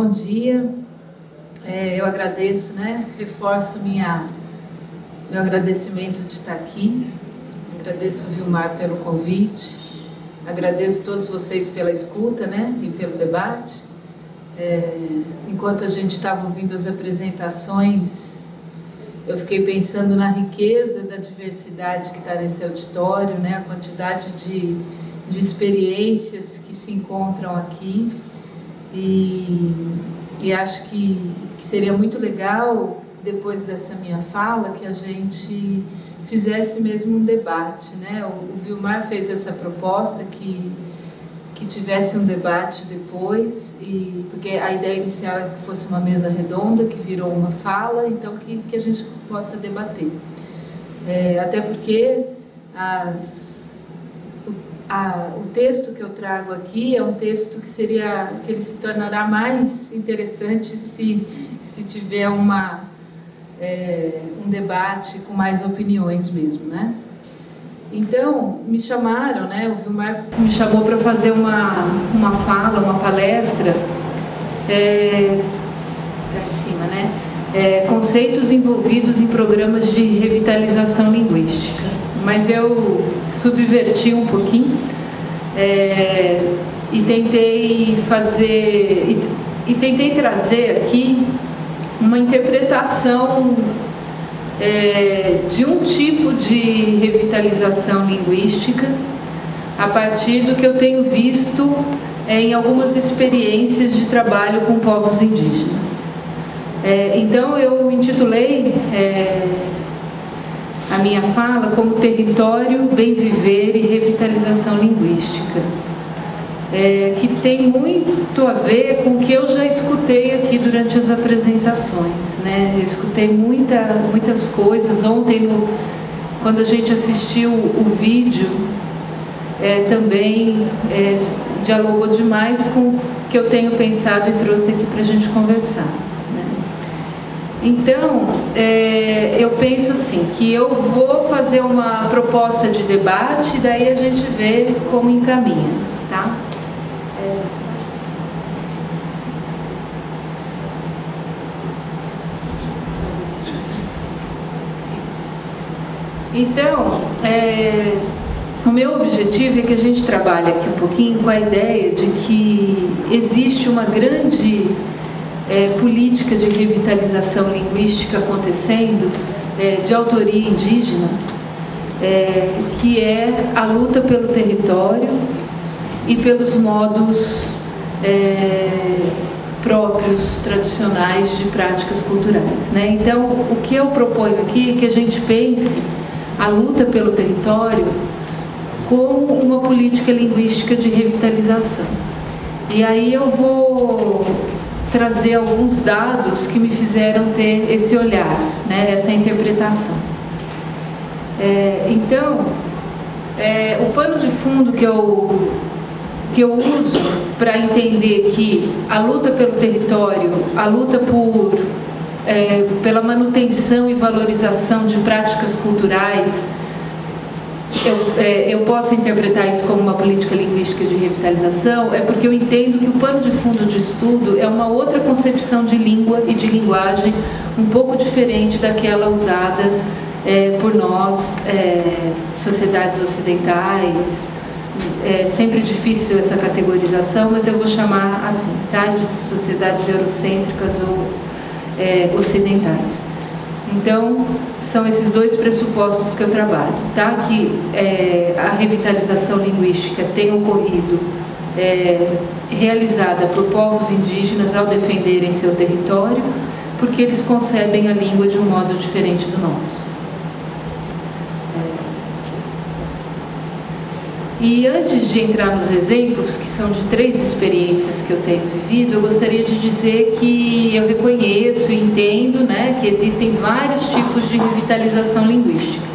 Bom dia. Eu agradeço, reforço meu agradecimento de estar aqui. Agradeço o Vilmar pelo convite. Agradeço a todos vocês pela escuta, e pelo debate. Enquanto a gente estava ouvindo as apresentações, eu fiquei pensando na riqueza da diversidade que está nesse auditório, a quantidade de experiências que se encontram aqui. E acho que seria muito legal, depois dessa minha fala, que a gente fizesse mesmo um debate, O Vilmar fez essa proposta que tivesse um debate depois, porque a ideia inicial é que fosse uma mesa redonda, que virou uma fala, então que a gente possa debater. Até porque o texto que eu trago aqui é um texto que ele se tornará mais interessante se tiver um debate com mais opiniões mesmo, Então, me chamaram, o Vilmar me chamou para fazer uma fala, uma palestra, em cima, conceitos envolvidos em programas de revitalização linguística. Mas eu subverti um pouquinho e tentei trazer aqui uma interpretação de um tipo de revitalização linguística a partir do que eu tenho visto em algumas experiências de trabalho com povos indígenas. Então eu intitulei a minha fala como Território, Bem Viver e Revitalização Linguística, que tem muito a ver com o que eu já escutei aqui durante as apresentações, Eu escutei muitas coisas. Ontem, quando a gente assistiu o vídeo, também dialogou demais com o que eu tenho pensado e trouxe aqui para a gente conversar. Então, eu penso assim, que eu vou fazer uma proposta de debate e daí a gente vê como encaminha, tá? Então, o meu objetivo é que a gente trabalhe aqui um pouquinho com a ideia de que existe uma grande política de revitalização linguística acontecendo, de autoria indígena, que é a luta pelo território e pelos modos próprios, tradicionais de práticas culturais, Então, o que eu proponho aqui é que a gente pense a luta pelo território como uma política linguística de revitalização. E aí eu vou trazer alguns dados que me fizeram ter esse olhar, essa interpretação. Então, o pano de fundo que eu uso para entender que a luta pelo território, a luta pela manutenção e valorização de práticas culturais, eu posso interpretar isso como uma política linguística de revitalização, porque eu entendo que o pano de fundo de estudo é uma outra concepção de língua e de linguagem um pouco diferente daquela usada por nós, sociedades ocidentais. É sempre difícil essa categorização, mas eu vou chamar assim, de sociedades eurocêntricas ou ocidentais. Então, são esses dois pressupostos que eu trabalho, que a revitalização linguística tem ocorrido, realizada por povos indígenas ao defenderem seu território, porque eles concebem a língua de um modo diferente do nosso. E antes de entrar nos exemplos, que são de 3 experiências que eu tenho vivido, eu gostaria de dizer que eu reconheço e entendo, que existem vários tipos de revitalização linguística.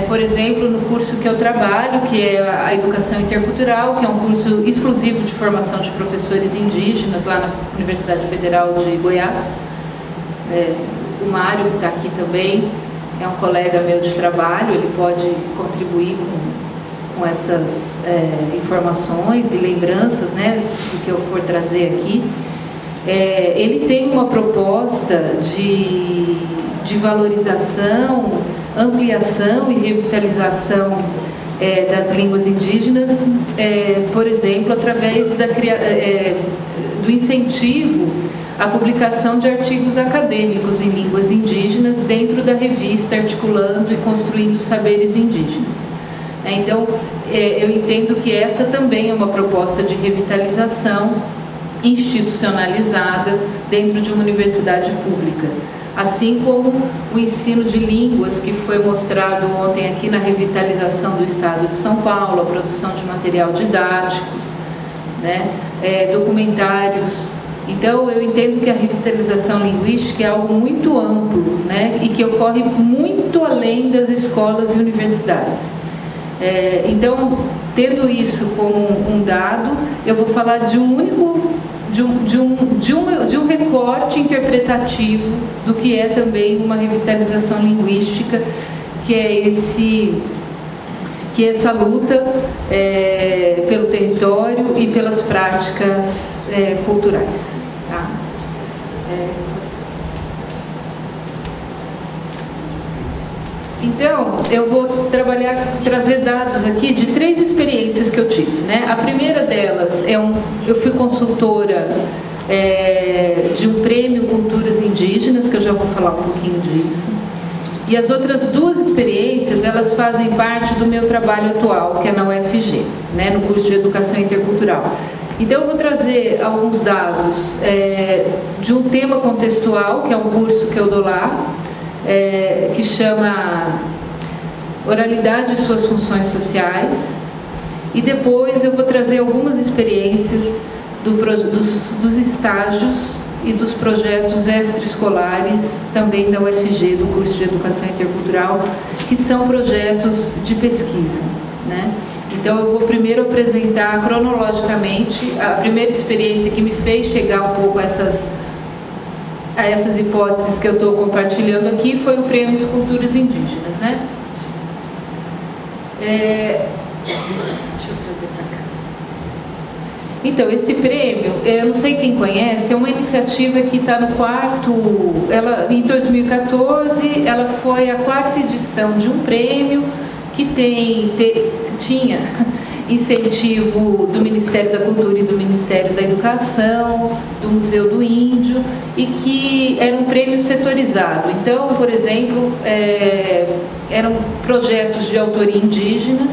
Por exemplo, no curso que eu trabalho, que é a Educação Intercultural, que é um curso exclusivo de formação de professores indígenas, lá na Universidade Federal de Goiás. O Mário, que está aqui também, é um colega meu de trabalho, ele pode contribuir com essas informações e lembranças, do que eu for trazer aqui. ele tem uma proposta de valorização, ampliação e revitalização das línguas indígenas, por exemplo, através do incentivo à publicação de artigos acadêmicos em línguas indígenas dentro da revista Articulando e Construindo Saberes Indígenas. Então, eu entendo que essa também é uma proposta de revitalização institucionalizada dentro de uma universidade pública. Assim como o ensino de línguas, que foi mostrado ontem aqui na revitalização do Estado de São Paulo, a produção de material didáticos, né, documentários. Então, eu entendo que a revitalização linguística é algo muito amplo, né, e que ocorre muito além das escolas e universidades. Então, tendo isso como um dado, eu vou falar de um único de um recorte interpretativo do que é também uma revitalização linguística, que é essa luta pelo território e pelas práticas culturais. Tá? Então, eu vou trazer dados aqui de 3 experiências que eu tive, né? A primeira delas eu fui consultora de um prêmio Culturas Indígenas, que eu já vou falar um pouquinho disso. E as outras 2 experiências, elas fazem parte do meu trabalho atual, que é na UFG, né? No curso de Educação Intercultural. Então, eu vou trazer alguns dados de um tema contextual, que é um curso que eu dou lá, que chama Oralidade e suas funções sociais, e depois eu vou trazer algumas experiências dos estágios e dos projetos extraescolares também da UFG, do curso de Educação Intercultural, que são projetos de pesquisa, né? Então, eu vou primeiro apresentar cronologicamente a primeira experiência que me fez chegar um pouco a essas hipóteses que eu estou compartilhando aqui, foi o Prêmio de Culturas Indígenas, né? Deixa eu trazer para cá. Então, esse prêmio, eu não sei quem conhece, é uma iniciativa que está no em 2014, ela foi a 4ª edição de um prêmio que tinha incentivo do Ministério da Cultura e do Ministério da Educação, do Museu do Índio, e que era um prêmio setorizado. Então, por exemplo, eram projetos de autoria indígena,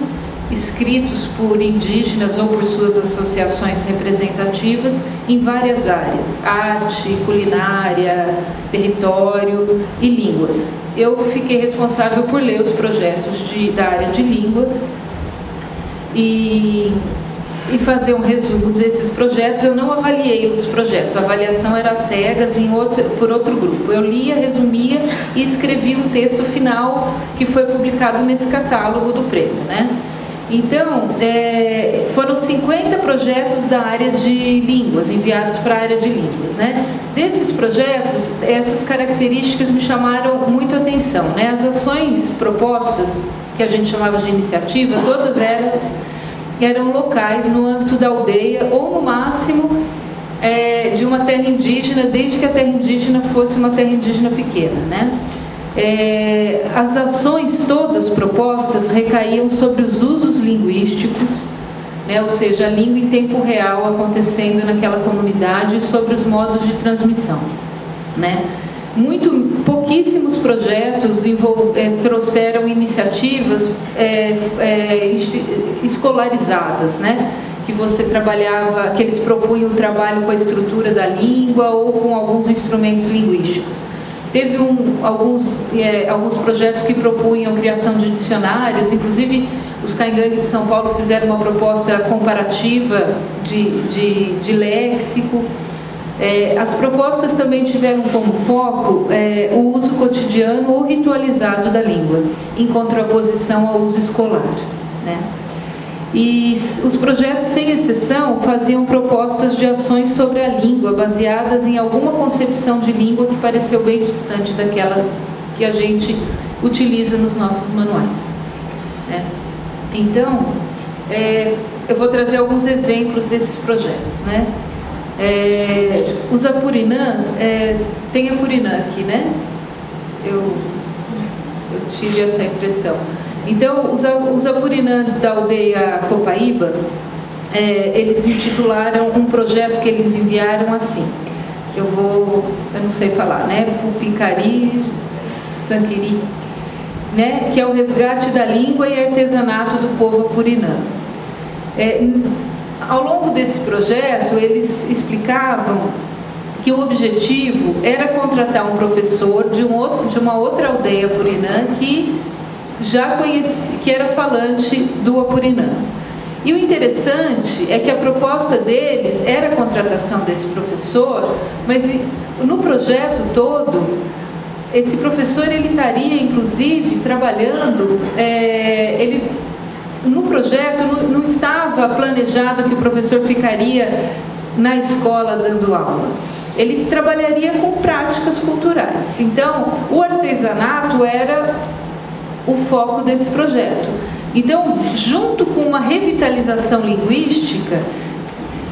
escritos por indígenas ou por suas associações representativas em várias áreas: arte, culinária, território e línguas. Eu fiquei responsável por ler os projetos da área de língua e fazer um resumo desses projetos. Eu não avaliei os projetos, a avaliação era às cegas por outro grupo. Eu lia, resumia e escrevi um texto final que foi publicado nesse catálogo do prêmio, né? Então, foram 50 projetos da área de línguas, enviados para a área de línguas, né? Desses projetos, essas características me chamaram muito a atenção, né? As ações propostas, que a gente chamava de iniciativa, todas elas eram locais no âmbito da aldeia ou, no máximo, de uma terra indígena, desde que a terra indígena fosse uma terra indígena pequena, né? As ações todas propostas recaíam sobre os usos linguísticos, né? Ou seja, a língua em tempo real acontecendo naquela comunidade, e sobre os modos de transmissão, né? Pouquíssimos projetos trouxeram iniciativas escolarizadas, né? Que você trabalhava, que eles propunham o trabalho com a estrutura da língua ou com alguns instrumentos linguísticos. Teve alguns projetos que propunham criação de dicionários, inclusive os Caingangue de São Paulo fizeram uma proposta comparativa de léxico. As propostas também tiveram como foco o uso cotidiano ou ritualizado da língua, em contraposição ao uso escolar, né? E os projetos, sem exceção, faziam propostas de ações sobre a língua, baseadas em alguma concepção de língua que pareceu bem distante daquela que a gente utiliza nos nossos manuais, né? Então, eu vou trazer alguns exemplos desses projetos, né? Os Apurinã, tem Apurinã aqui, né? Eu tive essa impressão. Então, os Apurinã da aldeia Copaíba, eles intitularam um projeto que eles enviaram assim, eu não sei falar, né? Pupicari Sanquiri, né? Que é o resgate da língua e artesanato do povo Apurinã. Ao longo desse projeto, eles explicavam que o objetivo era contratar um professor de uma outra aldeia Apurinã que já conhecia, que era falante do Apurinã. E o interessante é que a proposta deles era a contratação desse professor, mas no projeto todo, esse professor ele estaria, inclusive, trabalhando, no projeto não estava planejado que o professor ficaria na escola dando aula. Ele trabalharia com práticas culturais. Então, o artesanato era o foco desse projeto. Então, junto com uma revitalização linguística,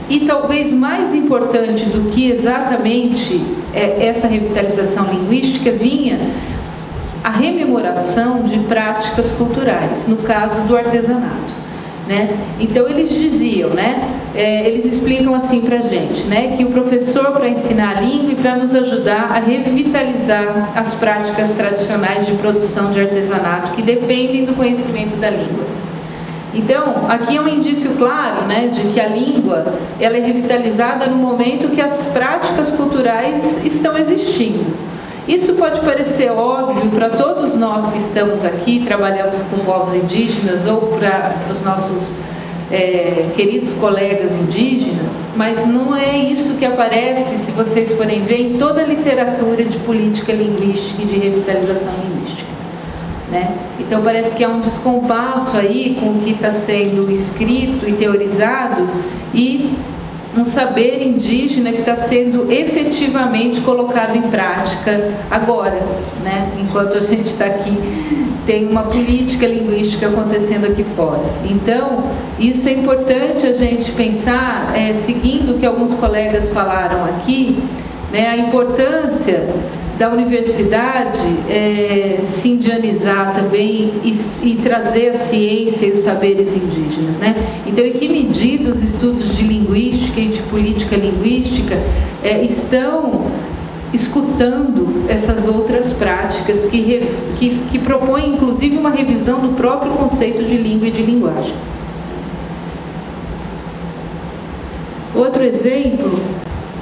e talvez mais importante do que exatamente essa revitalização linguística, vinha a rememoração de práticas culturais, no caso do artesanato. Né? Então eles diziam, né? Eles explicam assim para a gente, né? Que o professor para ensinar a língua e para nos ajudar a revitalizar as práticas tradicionais de produção de artesanato que dependem do conhecimento da língua. Então, aqui é um indício claro, né, de que a língua ela é revitalizada no momento que as práticas culturais estão existindo. Isso pode parecer óbvio para todos nós que estamos aqui, trabalhamos com povos indígenas, ou para os nossos queridos colegas indígenas, mas não é isso que aparece, se vocês forem ver, em toda a literatura de política linguística e de revitalização linguística. Né? Então parece que há um descompasso aí com o que está sendo escrito e teorizado e um saber indígena que está sendo efetivamente colocado em prática agora, né? Enquanto a gente está aqui, tem uma política linguística acontecendo aqui fora. Então, isso é importante a gente pensar, seguindo o que alguns colegas falaram aqui, né? A importância da universidade se indianizar também e trazer a ciência e os saberes indígenas, né? Então, em que medida os estudos de linguística e de política linguística estão escutando essas outras práticas que propõem, inclusive, uma revisão do próprio conceito de língua e de linguagem. Outro exemplo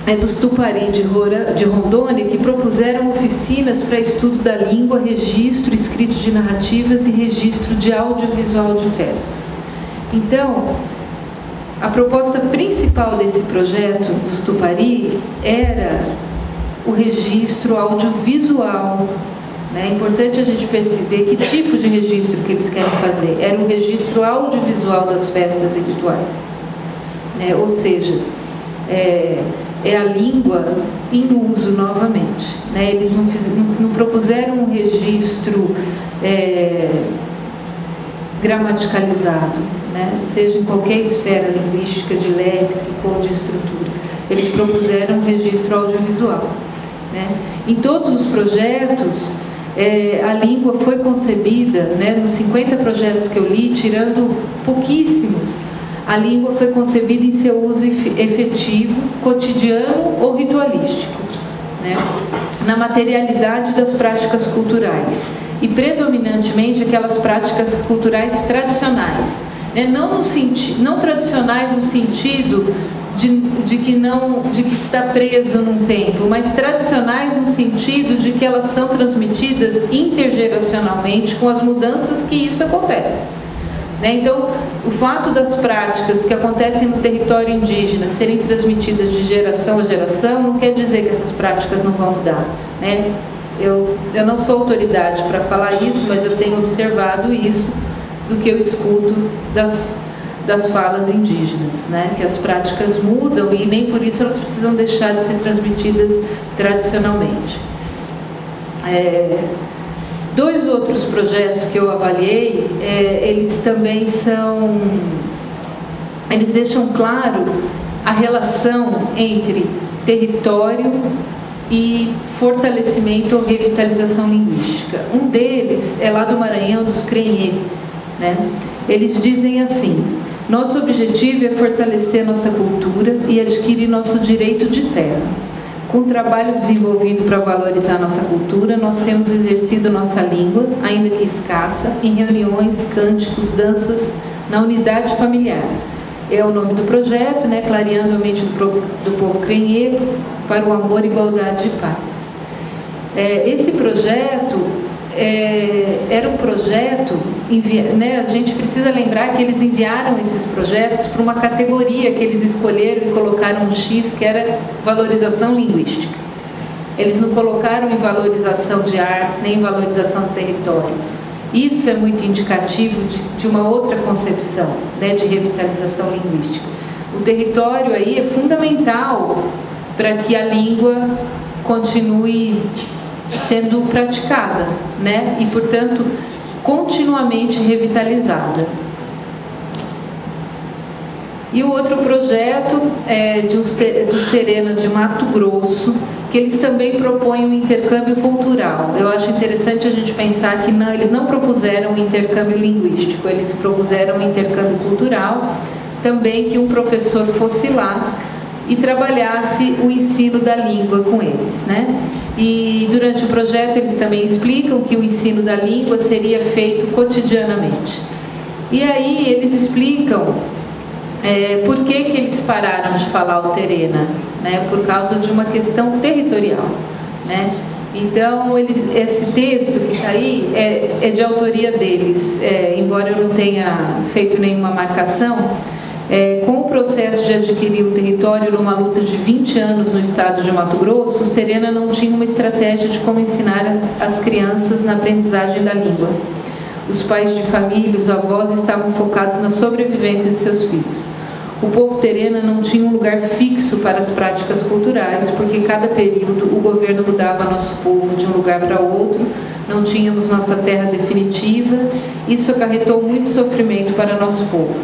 é dos Tupari de Rondônia, que propuseram oficinas para estudo da língua, registro escrito de narrativas e registro de audiovisual de festas. Então, a proposta principal desse projeto dos Tupari era o registro audiovisual. É importante a gente perceber que tipo de registro que eles querem fazer. Era um registro audiovisual das festas e rituais. Ou seja, é a língua em uso novamente. Eles não propuseram um registro gramaticalizado, seja em qualquer esfera linguística, de léxico ou de estrutura. Eles propuseram um registro audiovisual. Em todos os projetos, a língua foi concebida, nos 50 projetos que eu li, tirando pouquíssimos, a língua foi concebida em seu uso efetivo, cotidiano ou ritualístico, na materialidade das práticas culturais e predominantemente aquelas práticas culturais tradicionais, não tradicionais no sentido de que está preso num tempo, mas tradicionais no sentido de que elas são transmitidas intergeracionalmente com as mudanças que isso acontece. Então, o fato das práticas que acontecem no território indígena serem transmitidas de geração a geração não quer dizer que essas práticas não vão mudar. Eu não sou autoridade para falar isso, mas eu tenho observado isso do que eu escuto das falas indígenas, que as práticas mudam e nem por isso elas precisam deixar de ser transmitidas tradicionalmente. Dois outros projetos que eu avaliei, eles também eles deixam claro a relação entre território e fortalecimento ou revitalização linguística. Um deles é lá do Maranhão, dos Crenhê, né? Eles dizem assim: nosso objetivo é fortalecer nossa cultura e adquirir nosso direito de terra. Com o trabalho desenvolvido para valorizar nossa cultura, nós temos exercido nossa língua, ainda que escassa, em reuniões, cânticos, danças, na unidade familiar. É o nome do projeto, né? Clareando a mente do povo Crenhê para o amor, igualdade e paz. Esse projeto era um projeto, né? A gente precisa lembrar que eles enviaram esses projetos para uma categoria que eles escolheram e colocaram um X, que era valorização linguística. Eles não colocaram em valorização de artes, nem em valorização do território. Isso é muito indicativo de uma outra concepção, né, de revitalização linguística. O território aí é fundamental para que a língua continue sendo praticada, né, e, portanto, continuamente revitalizada. E o outro projeto é dos Terena de Mato Grosso, que eles também propõem um intercâmbio cultural. Eu acho interessante a gente pensar que eles não propuseram um intercâmbio linguístico, eles propuseram um intercâmbio cultural, também que um professor fosse lá e trabalhasse o ensino da língua com eles, né? E durante o projeto eles também explicam que o ensino da língua seria feito cotidianamente. E aí eles explicam por que eles pararam de falar o Terena, né? Por causa de uma questão territorial, né? Então, esse texto que está aí é de autoria deles, embora eu não tenha feito nenhuma marcação. Com o processo de adquirir o território numa luta de 20 anos no estado de Mato Grosso, os Terena não tinham uma estratégia de como ensinar as crianças na aprendizagem da língua. Os pais de família, os avós estavam focados na sobrevivência de seus filhos. O povo Terena não tinha um lugar fixo para as práticas culturais, porque cada período o governo mudava nosso povo de um lugar para outro, não tínhamos nossa terra definitiva, isso acarretou muito sofrimento para nosso povo,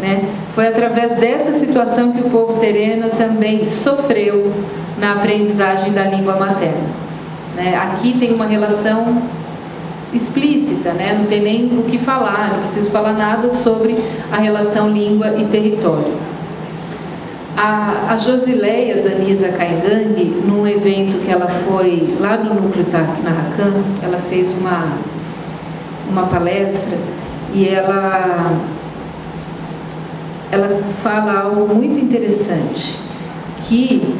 né? Foi através dessa situação que o povo Terena também sofreu na aprendizagem da língua materna, né? Aqui tem uma relação explícita, né? Não tem nem o que falar, não preciso falar nada sobre a relação língua e território. A Josileia Danisa Caingangue, num evento que ela foi lá no Núcleo TAC na Racan, ela fez uma palestra e ela fala algo muito interessante, que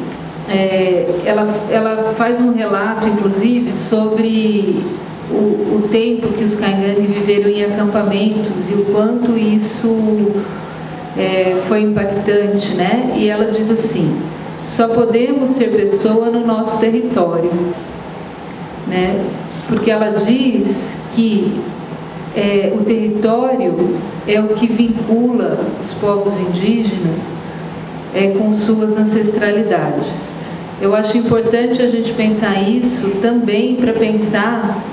ela faz um relato, inclusive, sobre o tempo que os Caingangue viveram em acampamentos e o quanto isso foi impactante, né? E ela diz assim: só podemos ser pessoa no nosso território, né? Porque ela diz que o território é o que vincula os povos indígenas com suas ancestralidades. Eu acho importante a gente pensar isso também para pensar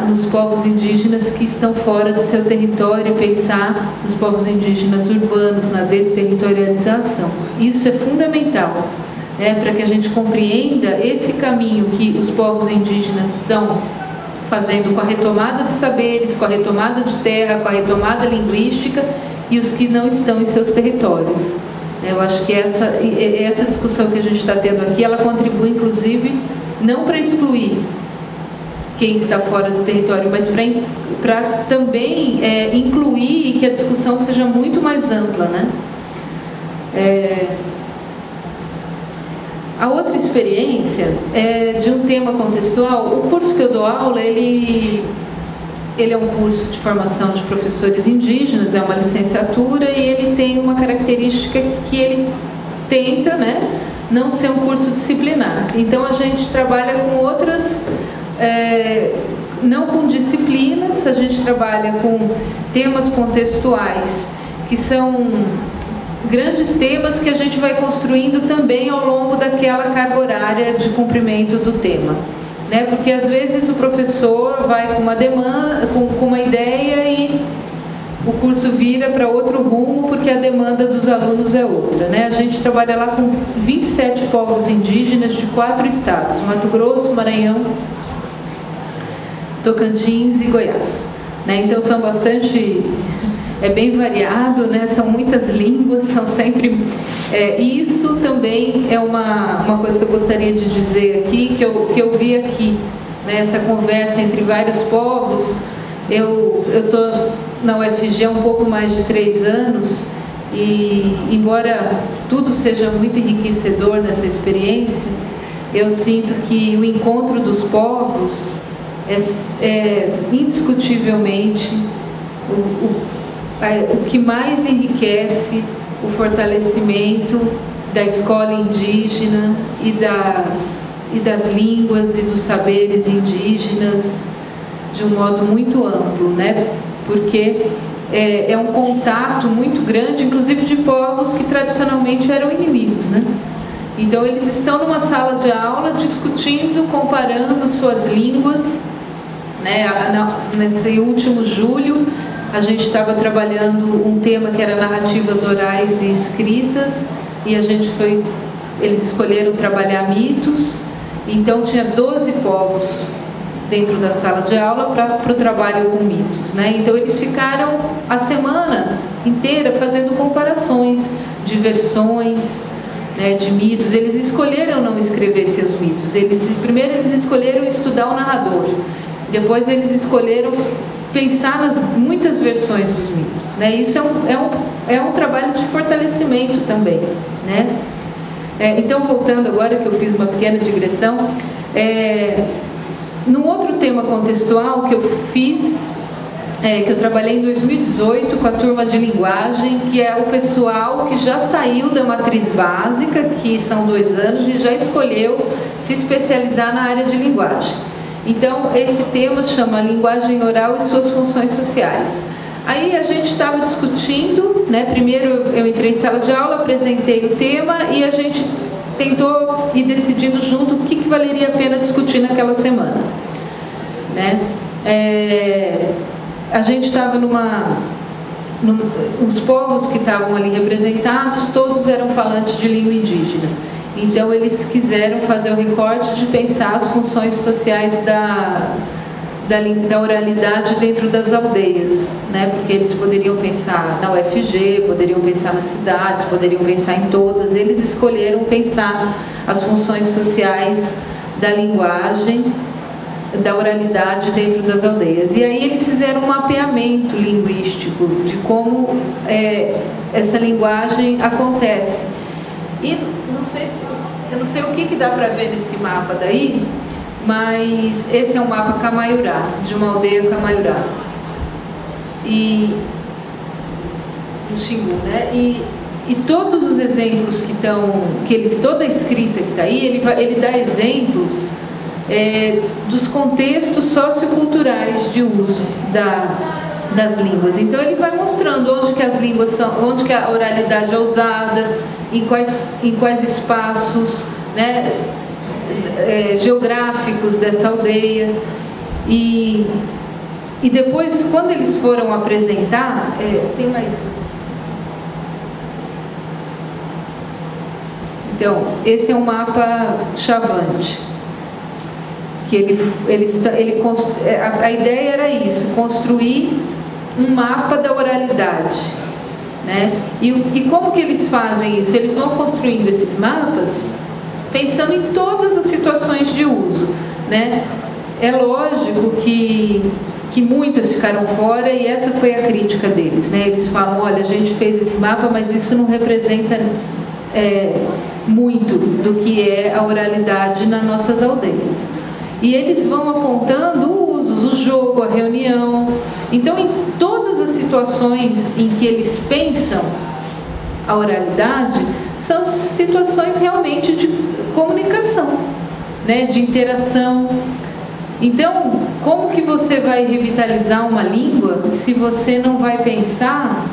nos povos indígenas que estão fora do seu território, pensar nos povos indígenas urbanos, na desterritorialização. Isso é fundamental, né, para que a gente compreenda esse caminho que os povos indígenas estão fazendo com a retomada de saberes, com a retomada de terra, com a retomada linguística, e os que não estão em seus territórios. Eu acho que essa discussão que a gente está tendo aqui, ela contribui, inclusive, não para excluir quem está fora do território, mas para também incluir e que a discussão seja muito mais ampla, né? A outra experiência é de um tema contextual. O curso que eu dou aula, ele é um curso de formação de professores indígenas, é uma licenciatura, e ele tem uma característica que ele tenta, né, não ser um curso disciplinar. Então, a gente trabalha com outras... não com disciplinas, a gente trabalha com temas contextuais, que são grandes temas que a gente vai construindo também ao longo daquela carga horária de cumprimento do tema, né? Porque às vezes o professor vai com uma demanda, com uma ideia, e o curso vira para outro rumo, porque a demanda dos alunos é outra, né? A gente trabalha lá com 27 povos indígenas de 4 estados, Mato Grosso, Maranhão, Tocantins e Goiás, né? Então são bastante, é bem variado, né? São muitas línguas, são sempre... E isso também é uma coisa que eu gostaria de dizer aqui, que eu vi aqui, né? Essa conversa entre vários povos. Eu estou na UFG há um pouco mais de 3 anos e, embora tudo seja muito enriquecedor nessa experiência, eu sinto que o encontro dos povos é indiscutivelmente o que mais enriquece o fortalecimento da escola indígena e das línguas e dos saberes indígenas de um modo muito amplo, né? Porque é um contato muito grande, inclusive de povos que tradicionalmente eram inimigos, né? Então eles estão numa sala de aula discutindo, comparando suas línguas, né? Nesse último julho a gente estava trabalhando um tema que era narrativas orais e escritas, e eles escolheram trabalhar mitos. Então tinha 12 povos dentro da sala de aula para o trabalho com mitos, né? Então eles ficaram a semana inteira fazendo comparações de versões, né, de mitos. Eles escolheram não escrever seus mitos. Primeiro eles escolheram estudar o narrador. Depois eles escolheram pensar nas muitas versões dos mitos, né? Isso é um trabalho de fortalecimento também, né? Então, voltando agora, que eu fiz uma pequena digressão, num outro tema contextual que eu fiz, que eu trabalhei em 2018 com a turma de linguagem, que é o pessoal que já saiu da matriz básica, que são 2 anos, e já escolheu se especializar na área de linguagem. Então, esse tema chama Linguagem Oral e Suas Funções Sociais. Aí a gente estava discutindo, né? Primeiro eu entrei em sala de aula, apresentei o tema e a gente tentou ir decidindo junto o que valeria a pena discutir naquela semana, né? A gente estava os povos que estavam ali representados, todos eram falantes de língua indígena. Então eles quiseram fazer o recorte de pensar as funções sociais da oralidade dentro das aldeias, né? Porque eles poderiam pensar na UFG, poderiam pensar nas cidades, poderiam pensar em todas. Eles escolheram pensar as funções sociais da linguagem, da oralidade dentro das aldeias. E aí eles fizeram um mapeamento linguístico de como essa linguagem acontece. E eu não sei o que dá para ver nesse mapa daí, mas esse é um mapa Camaiurá, de uma aldeia Camaiurá, e no Xingu, né? E todos os exemplos toda a escrita que está aí, ele dá exemplos dos contextos socioculturais de uso das línguas. Então ele vai mostrando onde que as línguas são, onde que a oralidade é usada, em quais espaços, né, geográficos dessa aldeia. E depois, quando eles foram apresentar, tem mais um. Então, esse é um mapa Chavante, que a ideia era isso, construir um mapa da oralidade, né? E como que eles fazem isso? Eles vão construindo esses mapas pensando em todas as situações de uso, né? É lógico que muitas ficaram fora, e essa foi a crítica deles, né? Eles falam, olha, a gente fez esse mapa, mas isso não representa muito do que é a oralidade nas nossas aldeias. E eles vão apontando usos, o jogo, a reunião. Então, em todas as situações em que eles pensam a oralidade, são situações realmente de comunicação, né? De interação. Então, como que você vai revitalizar uma língua se você não vai pensar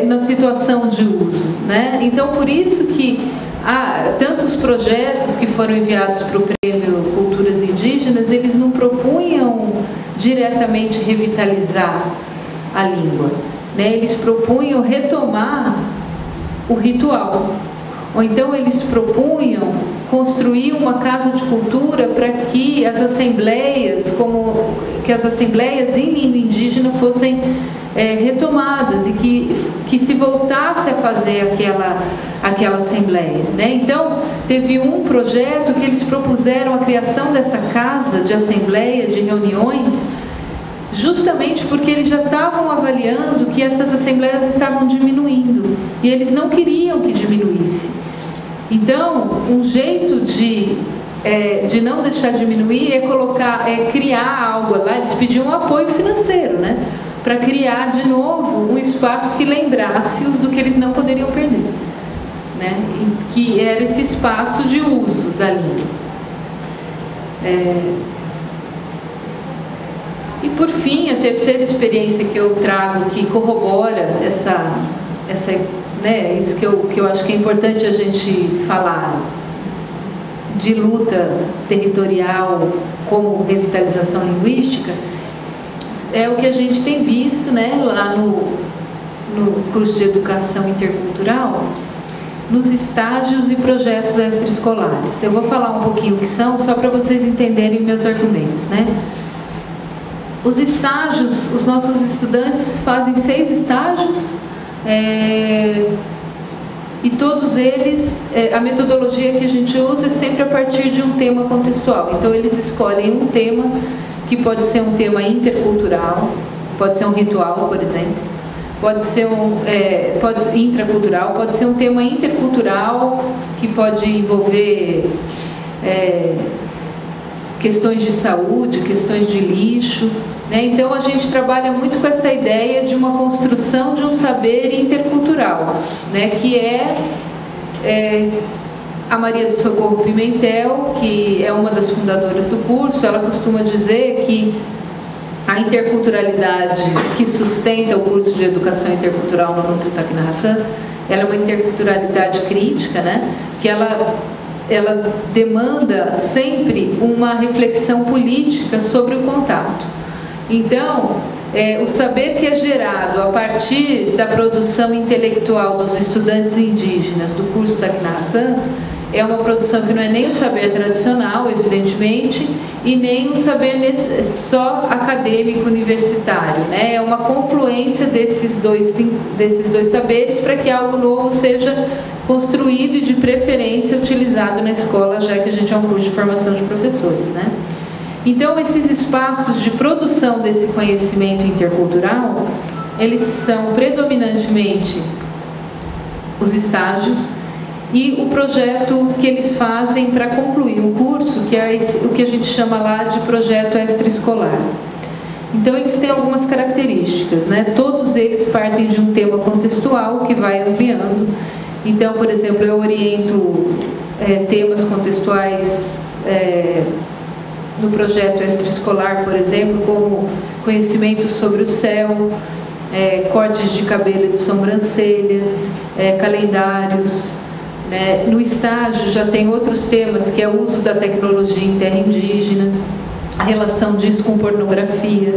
na situação de uso, né? Então, por isso que há tantos projetos que foram enviados para o Prêmio Culturas Indígenas, eles não propunham diretamente revitalizar a língua, né? Eles propunham retomar o ritual, ou então eles propunham construir uma casa de cultura para que as assembleias, em língua indígena fossem retomadas e que se voltasse a fazer aquela assembleia, né? Então, teve um projeto que eles propuseram a criação dessa casa de assembleia, de reuniões, justamente porque eles já estavam avaliando que essas assembleias estavam diminuindo e eles não queriam que diminuísse. Então, um jeito de não deixar diminuir é criar algo lá. Eles pediam um apoio financeiro, né? Para criar de novo um espaço que lembrasse-os do que eles não poderiam perder, né? Que era esse espaço de uso da língua. E por fim, a terceira experiência que eu trago, que corrobora isso que eu acho que é importante a gente falar, de luta territorial como revitalização linguística, é o que a gente tem visto, né, lá no curso de educação intercultural, nos estágios e projetos extraescolares. Eu vou falar um pouquinho o que são, só para vocês entenderem meus argumentos, né? Os estágios, os nossos estudantes fazem 6 estágios, e todos eles, a metodologia que a gente usa é sempre a partir de um tema contextual. Então, eles escolhem um tema, que pode ser um tema intercultural, pode ser um ritual, por exemplo, pode ser intracultural, pode ser um tema intercultural, que pode envolver questões de saúde, questões de lixo, né? Então, a gente trabalha muito com essa ideia de uma construção de um saber intercultural, né? Que a Maria do Socorro Pimentel, que é uma das fundadoras do curso, ela costuma dizer que a interculturalidade que sustenta o curso de educação intercultural no Núcleo Tacna-Racan, ela é uma interculturalidade crítica, né? Que ela demanda sempre uma reflexão política sobre o contato. Então, o saber que é gerado a partir da produção intelectual dos estudantes indígenas do curso Tacna-Racan é uma produção que não é nem o saber tradicional, evidentemente, e nem um saber só acadêmico universitário, né? É uma confluência desses dois saberes para que algo novo seja construído e, de preferência, utilizado na escola, já que a gente é um curso de formação de professores, né? Então, esses espaços de produção desse conhecimento intercultural, eles são predominantemente os estágios e o projeto que eles fazem para concluir um curso, que é o que a gente chama lá de projeto extraescolar. Então, eles têm algumas características, né? Todos eles partem de um tema contextual que vai ampliando. Então, por exemplo, eu oriento temas contextuais no projeto extraescolar, por exemplo, como conhecimento sobre o céu, cortes de cabelo e de sobrancelha, calendários, né? No estágio já tem outros temas, que é o uso da tecnologia em terra indígena, a relação disso com pornografia,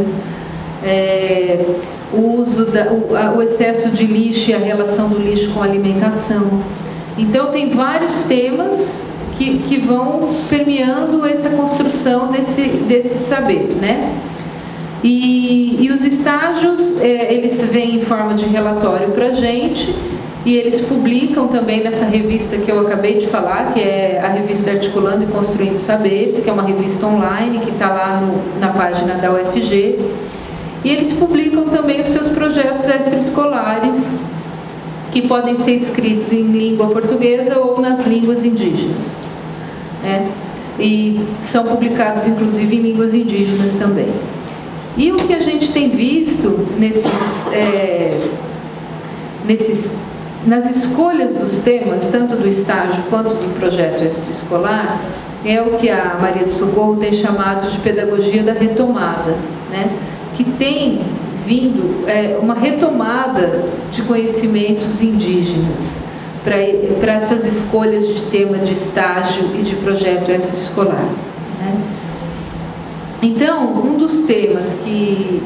o excesso de lixo e a relação do lixo com a alimentação. Então, tem vários temas que vão permeando essa construção desse saber, né? E os estágios, eles vêm em forma de relatório para a gente, e eles publicam também nessa revista que eu acabei de falar, que é a revista Articulando e Construindo Saberes, que é uma revista online que está lá na página da UFG. E eles publicam também os seus projetos extraescolares, que podem ser escritos em língua portuguesa ou nas línguas indígenas, né? E são publicados, inclusive, em línguas indígenas também. E o que a gente tem visto nas escolhas dos temas, tanto do estágio quanto do projeto extraescolar, é o que a Maria do Socorro tem chamado de pedagogia da retomada, né? Que tem vindo uma retomada de conhecimentos indígenas para essas escolhas de tema de estágio e de projeto extraescolar, né? Então, um dos temas que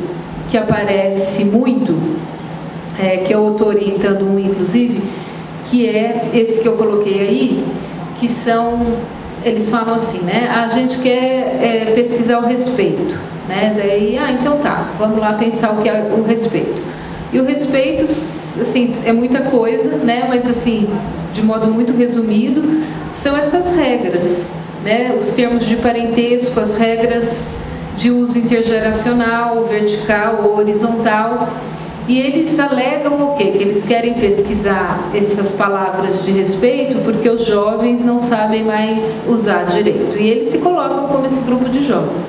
que aparece muito, que eu estou orientando um, inclusive, que é esse que eu coloquei aí, que são, eles falam assim, né? A gente quer pesquisar o respeito, né? Daí, então tá, vamos lá pensar o que é o respeito. E o respeito, assim, é muita coisa, né? Mas, assim, de modo muito resumido, são essas regras, né? Os termos de parentesco, as regras de uso intergeracional, vertical ou horizontal. E eles alegam o quê? Que eles querem pesquisar essas palavras de respeito porque os jovens não sabem mais usar direito. E eles se colocam como esse grupo de jovens,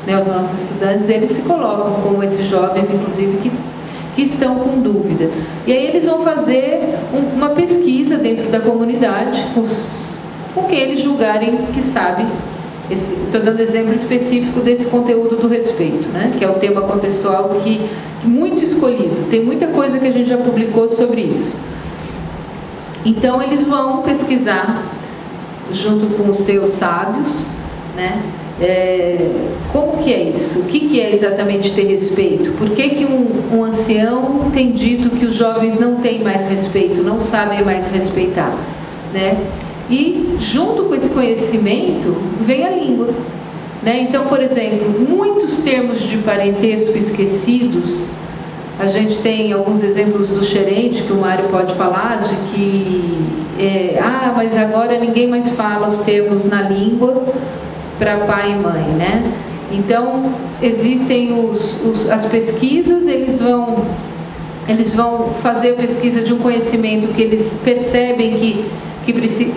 né? Os nossos estudantes, eles se colocam como esses jovens, inclusive, que estão com dúvida. E aí eles vão fazer uma pesquisa dentro da comunidade com quem eles julgarem que sabe. Estou dando exemplo específico desse conteúdo do respeito, né? Que é o tema contextual que muito escolhido. Tem muita coisa que a gente já publicou sobre isso. Então eles vão pesquisar junto com os seus sábios, né? Como que é isso? O que é exatamente ter respeito? Por que um ancião tem dito que os jovens não têm mais respeito, não sabem mais respeitar, né? E junto com esse conhecimento vem a língua, né? Então, por exemplo, muitos termos de parentesco esquecidos, a gente tem alguns exemplos do Xerente, que o Mário pode falar, de que mas agora ninguém mais fala os termos na língua para pai e mãe, né? Então, existem as pesquisas, eles vão fazer a pesquisa de um conhecimento que eles percebem que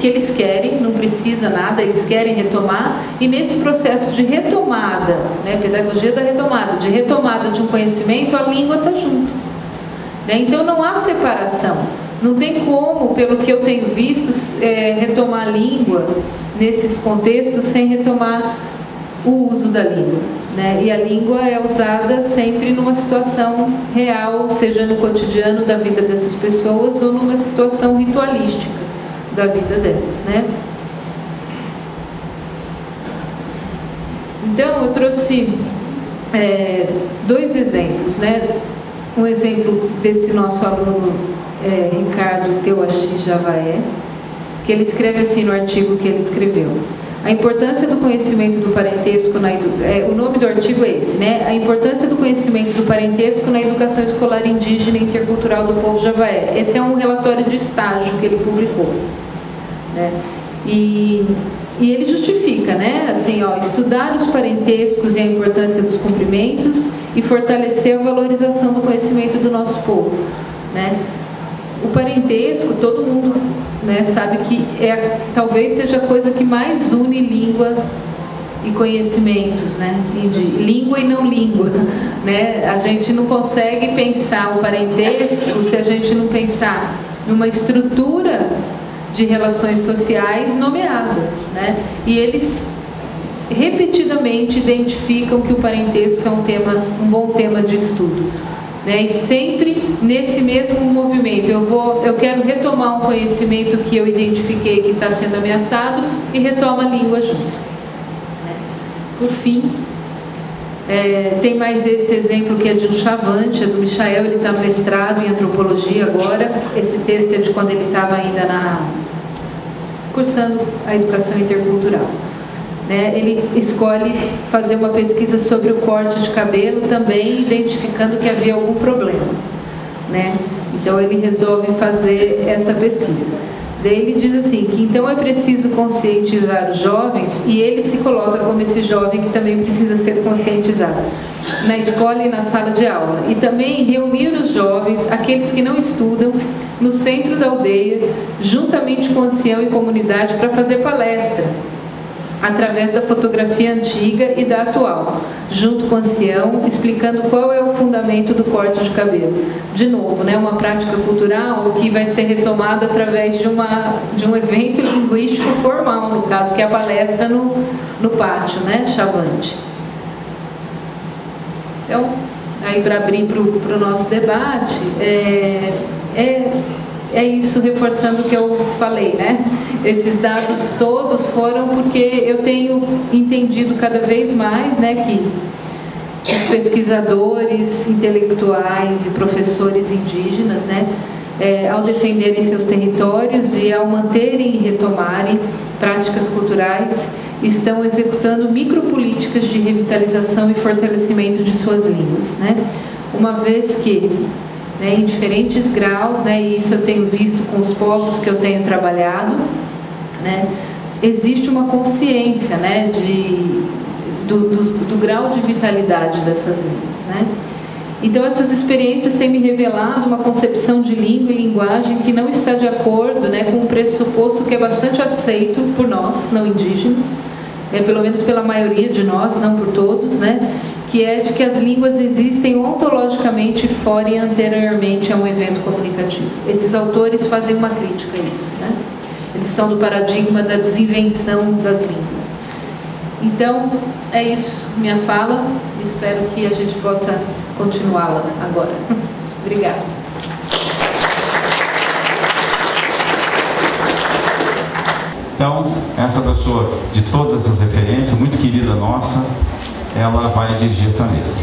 eles querem, não precisa nada, eles querem retomar, e nesse processo de retomada, né, pedagogia da retomada, de retomada de um conhecimento, a língua está junto, né? Então não há separação, não tem como, pelo que eu tenho visto, retomar a língua nesses contextos sem retomar o uso da língua, né? E a língua é usada sempre numa situação real, seja no cotidiano da vida dessas pessoas ou numa situação ritualística da vida delas, né? Então, eu trouxe dois exemplos, né? Um exemplo desse nosso aluno Ricardo Teuachi Javaé, que ele escreve assim no artigo que ele escreveu: a importância do conhecimento do parentesco o nome do artigo é esse, né? A importância do conhecimento do parentesco na educação escolar indígena e intercultural do povo javaé. Esse é um relatório de estágio que ele publicou, né? E ele justifica, né? Assim, estudar os parentescos e a importância dos cumprimentos e fortalecer a valorização do conhecimento do nosso povo, né? O parentesco, todo mundo, né, sabe que talvez seja a coisa que mais une língua e conhecimentos, né? Língua e não língua, né? A gente não consegue pensar o parentesco se a gente não pensar numa estrutura de relações sociais nomeada, né? E eles repetidamente identificam que o parentesco é um bom tema de estudo, né? E sempre nesse mesmo movimento, eu quero retomar um conhecimento que eu identifiquei que está sendo ameaçado e retomo a língua junto, né? Por fim, tem mais esse exemplo que é de um Chavante, é do Michael, ele está no mestrado em antropologia agora. Esse texto é de quando ele estava ainda cursando a educação intercultural, né? Ele escolhe fazer uma pesquisa sobre o corte de cabelo, também identificando que havia algum problema, né? Então ele resolve fazer essa pesquisa. Daí ele diz assim, que então é preciso conscientizar os jovens, e ele se coloca como esse jovem que também precisa ser conscientizado na escola e na sala de aula, e também reunir os jovens, aqueles que não estudam, no centro da aldeia, juntamente com o ancião e comunidade, para fazer palestra através da fotografia antiga e da atual, junto com o ancião, explicando qual é o fundamento do corte de cabelo. De novo, né, uma prática cultural que vai ser retomada através de um evento linguístico formal, no caso, que é a palestra no pátio, né, Chavante. Então, aí para abrir para o nosso debate, é isso, reforçando o que eu falei, né? Esses dados todos foram porque eu tenho entendido cada vez mais, né, os pesquisadores, intelectuais e professores indígenas, né, ao defenderem seus territórios e ao manterem e retomarem práticas culturais, estão executando micropolíticas de revitalização e fortalecimento de suas línguas, né? Uma vez que, né, em diferentes graus, né, e isso eu tenho visto com os povos que eu tenho trabalhado, né, existe uma consciência, né, do grau de vitalidade dessas línguas, né? Então, essas experiências têm me revelado uma concepção de língua e linguagem que não está de acordo, né, com um pressuposto que é bastante aceito por nós, não indígenas, pelo menos pela maioria de nós, não por todos, né, que é de que as línguas existem ontologicamente fora e anteriormente a um evento comunicativo. Esses autores fazem uma crítica a isso, né? Eles são do paradigma da desinvenção das línguas. Então, é isso, minha fala. Espero que a gente possa continuá-la agora. Obrigada. Então, essa pessoa, de todas essas referências, muito querida nossa, ela vai dirigir essa mesa.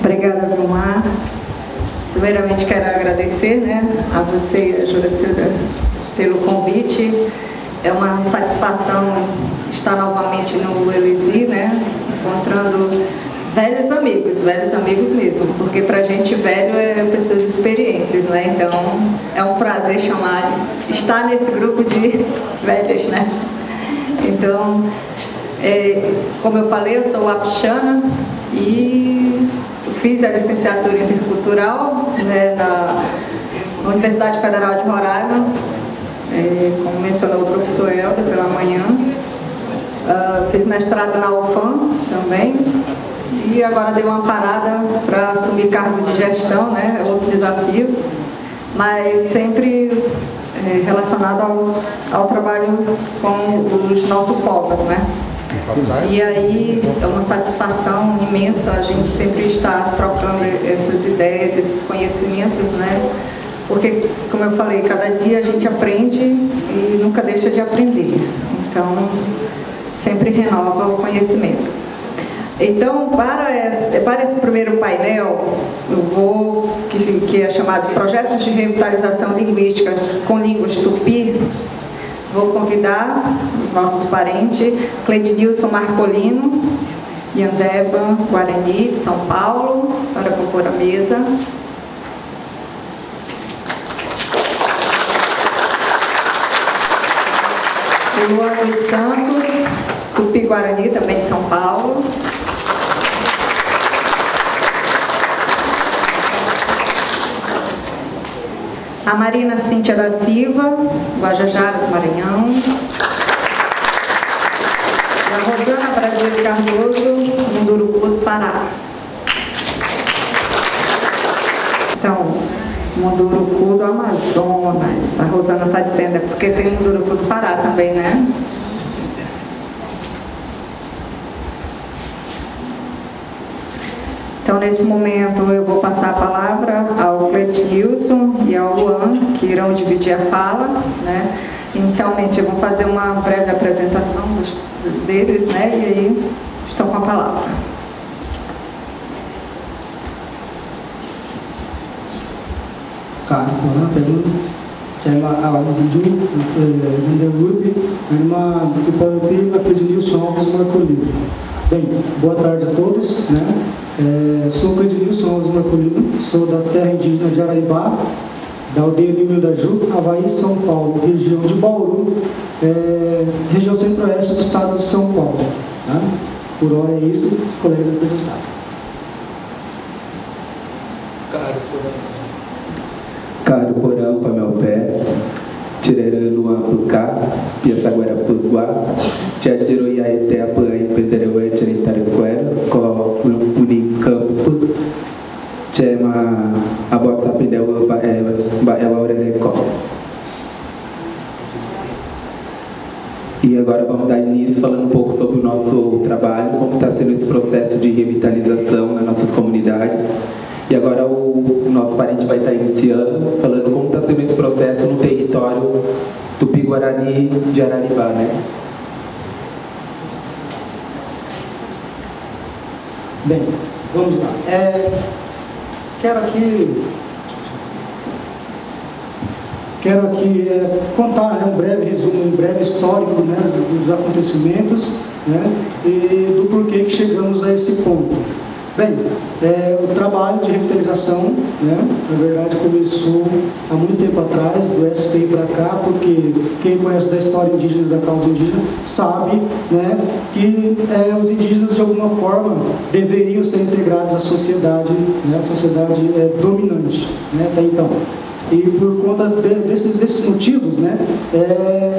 Obrigada, Vilmar. Primeiramente, quero agradecer, né, a você e a Juracilda pelo convite. É uma satisfação estar novamente no Elesi, né, encontrando velhos amigos mesmo, porque pra gente velho é pessoas experientes, né, então é um prazer estar nesse grupo de velhos, né. Então, como eu falei, eu sou apixana e fiz a licenciatura intercultural, né, na Universidade Federal de Roraima, como mencionou o professor Helder pela manhã. Fiz mestrado na UFAM também e agora dei uma parada para assumir cargo de gestão, né, é outro desafio, mas sempre relacionado ao trabalho com os nossos povos, né. E aí é uma satisfação imensa a gente sempre estar trocando essas ideias, esses conhecimentos, né? Porque, como eu falei, cada dia a gente aprende e nunca deixa de aprender. Então, sempre renova o conhecimento. Então, para esse primeiro painel, eu vou, que é chamado de Projetos de Revitalização Linguísticas com Línguas Tupi, vou convidar os nossos parentes, Cleitinilson Marcolino e Andeva Guarani, de São Paulo, para compor a mesa. O Luan dos Santos, Tupi-Guarani, também de São Paulo. A Marina Cíntia da Silva, Guajajara do Maranhão. E a Rosana Brasil Cardoso, Munduruku do Pará. Então, Munduruku do Amazonas. A Rosana está dizendo, é porque tem Munduruku do Pará também, né? Então, nesse momento, eu vou passar a palavra ao Cleitinilson e ao Luan, que irão dividir a fala, né? Inicialmente, eu vou fazer uma breve apresentação deles, né? E aí, estão com a palavra. Carona, pelo chama a Udu, Underwood, uma do Parapi, a Cleitinilson Alves Marcolino. Bem, boa tarde a todos, né? Sou Cleitinilson Alves Marcolino, sou da terra indígena de Araibá, da aldeia Limeu da Ju, Havaí, São Paulo, região de Bauru, região centro-oeste do estado de São Paulo. Tá? Por hora é isso, os colegas apresentaram. Caro Porão, Pamelpé, Tirerano Ampucá, Piaçaguarapuguá, Tchadiroiaeté, Apanha, Pentereué, Tcherintarequera, Co Unicampo, Tchema, Abotsapindeu, Baela Orerecó. E agora vamos dar início falando um pouco sobre o nosso trabalho, como está sendo esse processo de revitalização nas nossas comunidades. E agora o nosso parente vai estar iniciando, falando como está sendo esse processo no território Tupi-Guarani de Araribá, né? Bem, vamos lá. Quero aqui contar, né, um breve resumo, um breve histórico, né, dos acontecimentos, né, e do porquê que chegamos a esse ponto. Bem, o trabalho de revitalização, né, na verdade começou há muito tempo atrás, do STI para cá, porque quem conhece da história indígena, da causa indígena, sabe, né, que os indígenas de alguma forma deveriam ser integrados à sociedade, né, à sociedade dominante, né, até então. E por conta desses motivos, né,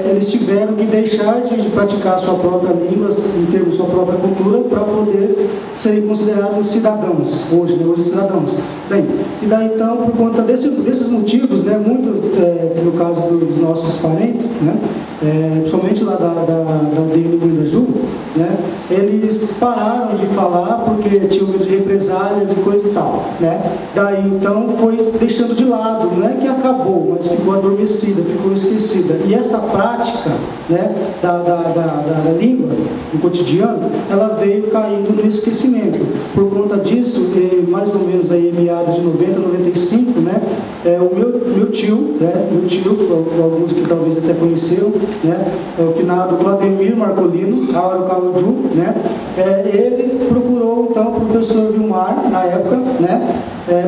eles tiveram que deixar de praticar a sua própria língua, em termos de sua própria cultura, para poder serem considerados cidadãos, hoje cidadãos. Bem, e daí então, por conta desses motivos, né, muitos, no caso dos nossos parentes, né, principalmente lá da aldeia do Guiraju, né, eles pararam de falar porque tinham medo de represálias e coisa e tal, né. Daí então foi deixando de lado, né, que acabou, mas ficou adormecida, ficou esquecida. E essa prática, né, da língua, no cotidiano, ela veio caindo no esquecimento. Por conta disso, mais ou menos aí, meados de 90, 95, né, o meu tio, né, alguns que talvez até conheceram, né, o finado Vladimir Marcolino, Arucauju, né, ele procurou então o professor Vilmar, na época, né,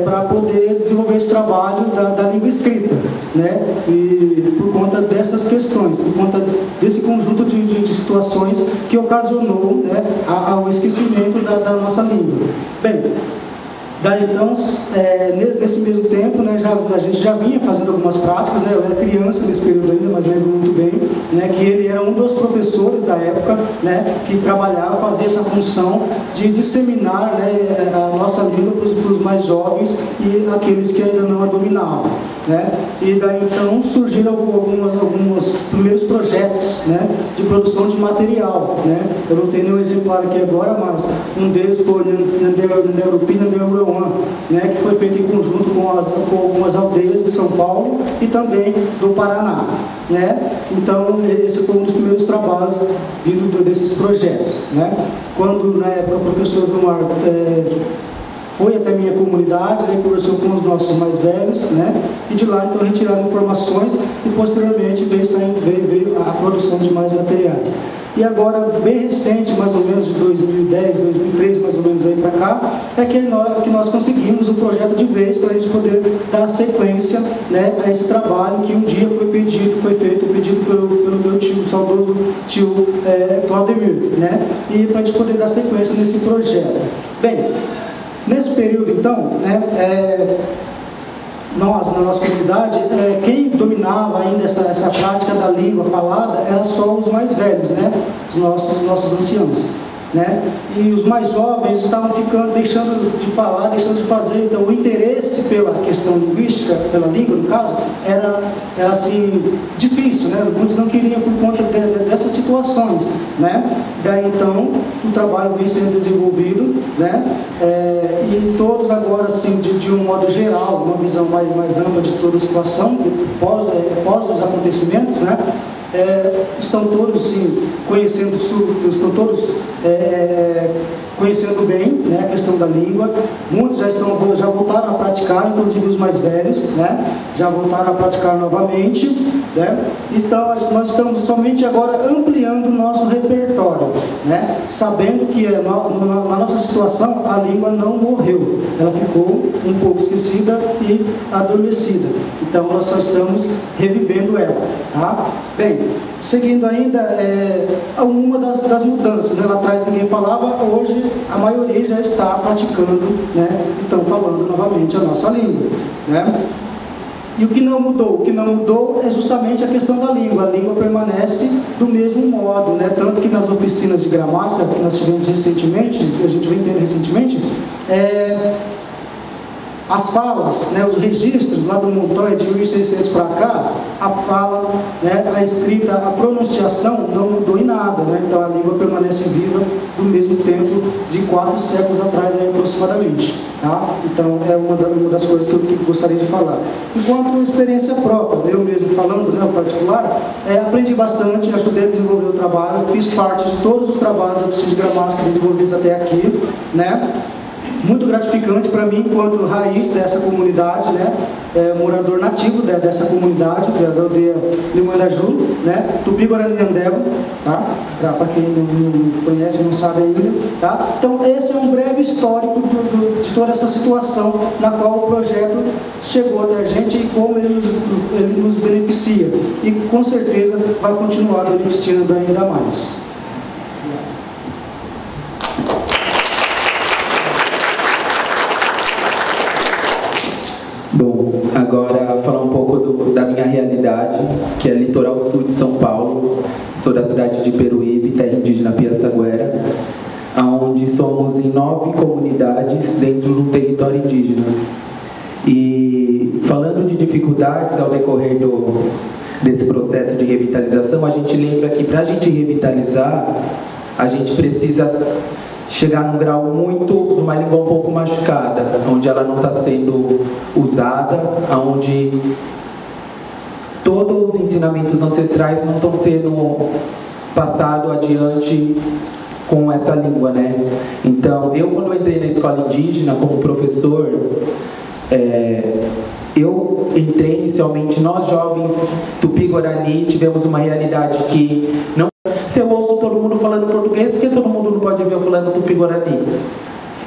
para poder desenvolver esse trabalho da língua escrita, né, e por conta dessas questões, por conta desse conjunto de situações que ocasionou, né, ao esquecimento da nossa língua. Bem, daí então, nesse mesmo tempo, né, a gente já vinha fazendo algumas práticas, né, eu era criança nesse período ainda, mas lembro muito bem, né, que ele era um dos professores da época, né, que trabalhava, fazia essa função de disseminar, né, a nossa língua para os mais jovens e aqueles que ainda não a dominavam, né. E daí então surgiram alguns primeiros projetos, né, de produção de material, né. Eu não tenho nenhum exemplar aqui agora, mas um deles foi o né, que foi feito em conjunto com algumas aldeias de São Paulo e também do Paraná, né? Então esse foi um dos primeiros trabalhos vindo desses projetos, né? Quando na época o professor Vilmar foi até a minha comunidade, ele conversou com os nossos mais velhos, né? E de lá então retiraram informações e posteriormente veio a produção de mais materiais. E agora, bem recente, mais ou menos de 2010, 2013, mais ou menos aí para cá, é que nós conseguimos o projeto de vez para a gente poder dar sequência, né, a esse trabalho que um dia foi feito pelo meu tio, o saudoso tio Claudemir, né, e para a gente poder dar sequência nesse projeto. Bem, nesse período então, né, nós, na nossa comunidade, quem dominava ainda essa prática da língua falada era só os mais velhos, né? Os nossos anciãos, né? E os mais jovens estavam deixando de falar, deixando de fazer. Então o interesse pela questão linguística, pela língua no caso, era assim, difícil, né? Muitos não queriam por conta dessas situações, né? Daí então o trabalho vem sendo desenvolvido, né? E todos agora, assim, de um modo geral, uma visão mais ampla de toda a situação, pós os acontecimentos, né? Estão todos, sim, conhecendo bem, né, a questão da língua. Muitos já voltaram a praticar, inclusive os mais velhos, né, já voltaram a praticar novamente, né. Então nós estamos somente agora ampliando o nosso repertório, né, sabendo que na nossa situação a língua não morreu, ela ficou um pouco esquecida e adormecida. Então nós só estamos revivendo ela, tá? Bem, seguindo ainda, uma das mudanças, né? Lá atrás ninguém falava, hoje a maioria já está praticando, né? Então falando novamente a nossa língua, né? E o que não mudou? O que não mudou é justamente a questão da língua. A língua permanece do mesmo modo, né? Tanto que nas oficinas de gramática que nós tivemos recentemente, que a gente vem tendo recentemente, as falas, né, os registros lá do Montoya de 1600 para cá, a fala, né, a escrita, a pronunciação não mudou em nada, né? Então a língua permanece viva do mesmo tempo de 4 séculos atrás, aí, aproximadamente. Tá? Então é uma das coisas que eu gostaria de falar. Enquanto experiência própria, eu mesmo falando, né, em particular, aprendi bastante, ajudei a desenvolver o trabalho, fiz parte de todos os trabalhos de gramática desenvolvidos até aqui, né? Muito gratificante para mim, enquanto raiz dessa comunidade, né? Morador nativo dessa comunidade, da aldeia Limoeiraju, né? Tupi-Guarani Nhandeva, tá? Para quem não conhece, não sabe ainda, tá? Então, esse é um breve histórico de toda essa situação na qual o projeto chegou até a gente e como ele nos beneficia. E, com certeza, vai continuar beneficiando ainda mais. Bom, agora falar um pouco da minha realidade, que é litoral sul de São Paulo. Sou da cidade de Peruíbe, terra indígena Piaçaguera, onde somos em 9 comunidades dentro do território indígena. E falando de dificuldades ao decorrer desse processo de revitalização, a gente lembra que para a gente revitalizar, a gente precisa chegar num grau numa língua um pouco machucada, onde ela não está sendo usada, onde todos os ensinamentos ancestrais não estão sendo passados adiante com essa língua, né? Então, quando eu entrei na escola indígena como professor, eu entrei inicialmente, nós jovens Tupi-Guarani tivemos uma realidade que não. Se eu ouço todo mundo falando português, por que todo mundo não pode ver eu falando Tupi-Guarani?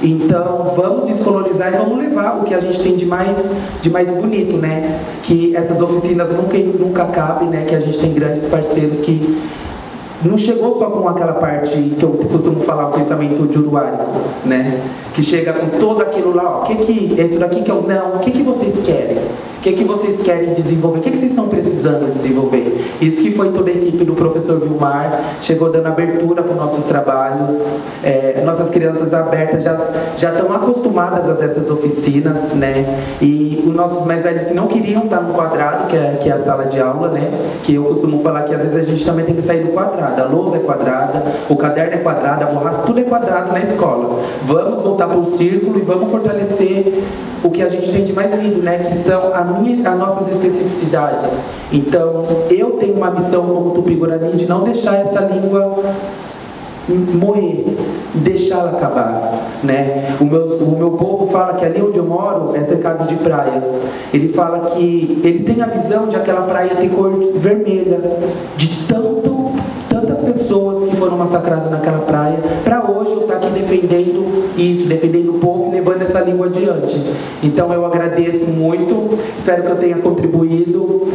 Então, vamos descolonizar e vamos levar o que a gente tem de mais bonito, né? Que essas oficinas nunca cabem, né? Que a gente tem grandes parceiros que não chegou só com aquela parte que eu costumo falar, o pensamento de uruárico, né? Que chega com todo aquilo lá, ó, é isso daqui que eu não, o que vocês querem? O que vocês querem desenvolver? O que vocês estão precisando desenvolver? Isso que foi toda a equipe do professor Vilmar, chegou dando abertura para os nossos trabalhos. Nossas crianças abertas já estão acostumadas a essas oficinas, né? E os nossos mais velhos que não queriam estar no quadrado, que é a sala de aula, né? Que eu costumo falar que às vezes a gente também tem que sair do quadrado. A lousa é quadrada, o caderno é quadrado, a borracha, tudo é quadrado na escola. Vamos voltar para o círculo e vamos fortalecer o que a gente tem de mais lindo, né? Que são as nossas especificidades. Então, eu tenho uma missão como Tupi-Guarani de não deixar essa língua morrer, deixá-la acabar, né? O meu povo fala que ali onde eu moro é cercado de praia. Ele fala que ele tem a visão de aquela praia ter cor vermelha, de tantas pessoas que foram massacradas naquela praia, para hoje eu estar aqui defendendo isso, defendendo o povo e levando essa língua adiante. Então eu agradeço muito, espero que eu tenha contribuído.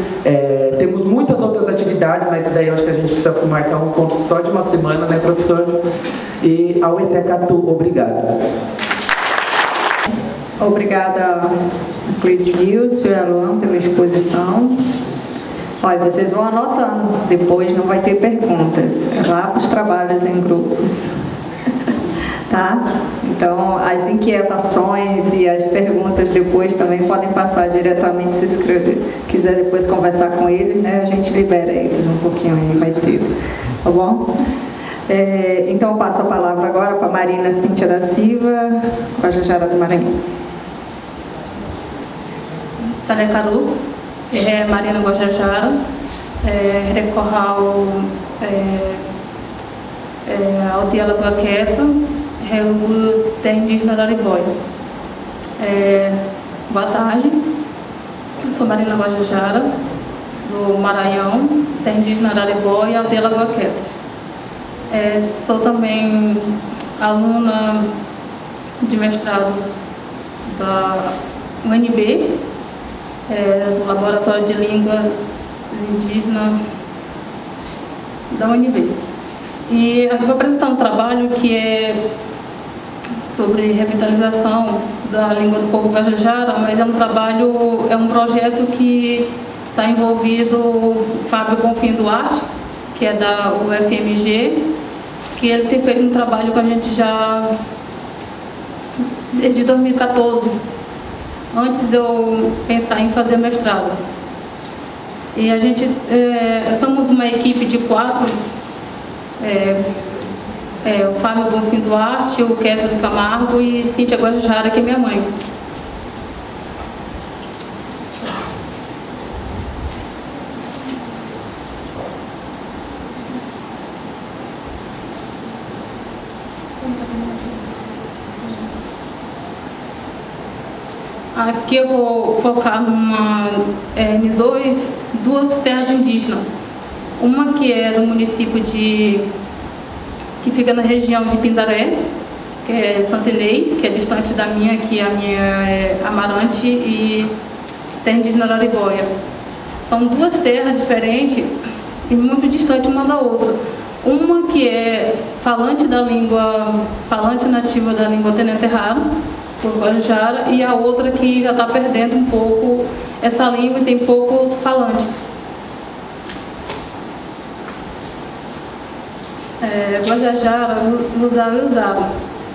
Temos muitas outras atividades, mas isso daí eu acho que a gente precisa marcar um encontro só de uma semana, né, professor? E ao Etecatu, obrigado. Obrigada, Cleide Nilson e Aluan, pela exposição. Olha, vocês vão anotando, depois não vai ter perguntas, lá para os trabalhos em grupos, tá? Então, as inquietações e as perguntas depois também podem passar diretamente, se quiser depois conversar com eles, né? A gente libera eles um pouquinho mais cedo, tá bom? Então, eu passo a palavra agora para a Marina Cíntia da Silva, Guajajara do Maranhão. Sarecaru. Marina Guajajara, Recorral Aldeia Lagoaqueta, Reu Terra Indígena da Araribóia. Boa tarde, eu sou Marina Guajajara, do Maranhão, Terra Indígena da Araribóia, Aldeia Lagoaqueta. Sou também aluna de mestrado da UNB, do Laboratório de Língua Indígena da UNB. E aqui vou apresentar um trabalho que é sobre revitalização da língua do povo Guajajara, mas é um projeto que está envolvido o Fábio Bonfim Duarte, que é da UFMG, que ele tem feito um trabalho com a gente já desde 2014. antes de eu pensar em fazer mestrado. E a gente, somos uma equipe de 4, o Fábio Bonfim Duarte, o Kézio Camargo e Cíntia Guajajara, que é minha mãe. Aqui eu vou focar em duas terras indígenas. Uma que é do município que fica na região de Pindaré, que é Santa Inês, que é distante da minha, que a minha é Amarante, e terra indígena Araribóia. São duas terras diferentes e muito distantes uma da outra. Uma que é falante nativa da língua Tenente-Raro, por Guajajara, e a outra que já está perdendo um pouco essa língua e tem poucos falantes. Guajajara, Usado,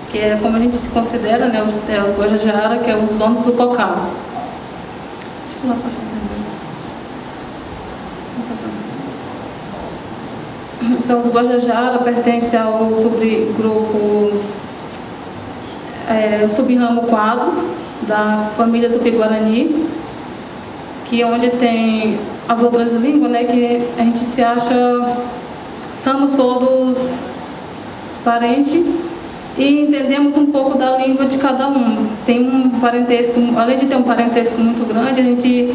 que é como a gente se considera, né, os Guajajara, que é os donos do cocado. Então, os Guajajara pertencem ao subgrupo, subramo 4 da família Tupi-Guarani, que é onde tem as outras línguas, né, que a gente se acha, somos todos parentes e entendemos um pouco da língua de cada um. Tem um parentesco, além de ter um parentesco muito grande, a gente